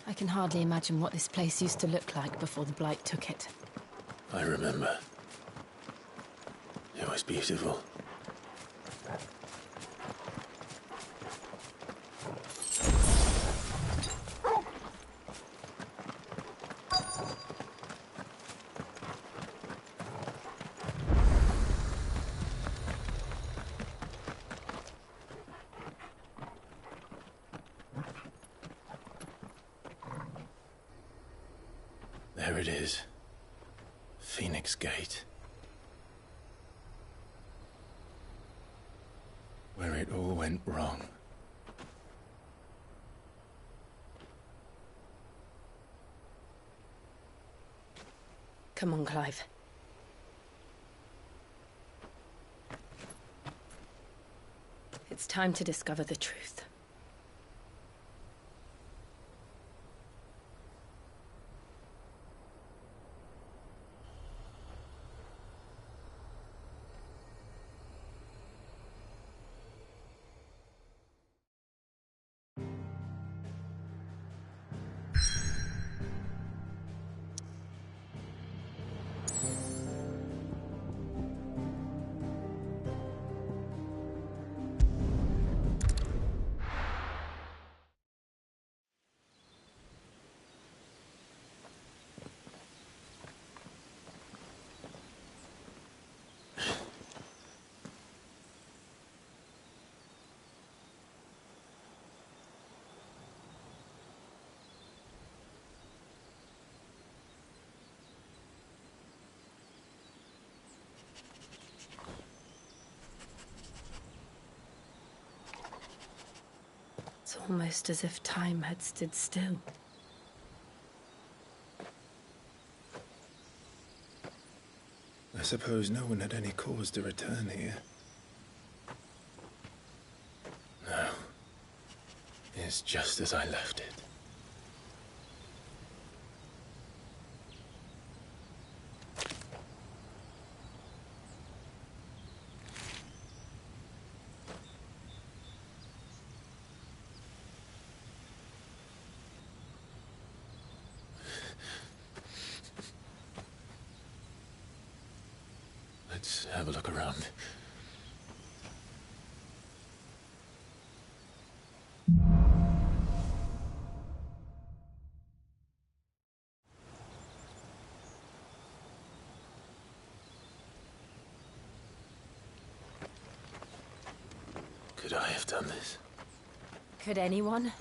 Speaker 10: I can hardly imagine what this place used to look like before the Blight took it.
Speaker 1: I remember. It was beautiful. There it is. Phoenix Gate. Where it all went wrong.
Speaker 10: Come on, Clive. It's time to discover the truth. It's almost as if time had stood still.
Speaker 1: I suppose no one had any cause to return here. No. It's just as I left it. Let's have a look around. Could I have done this?
Speaker 10: Could anyone?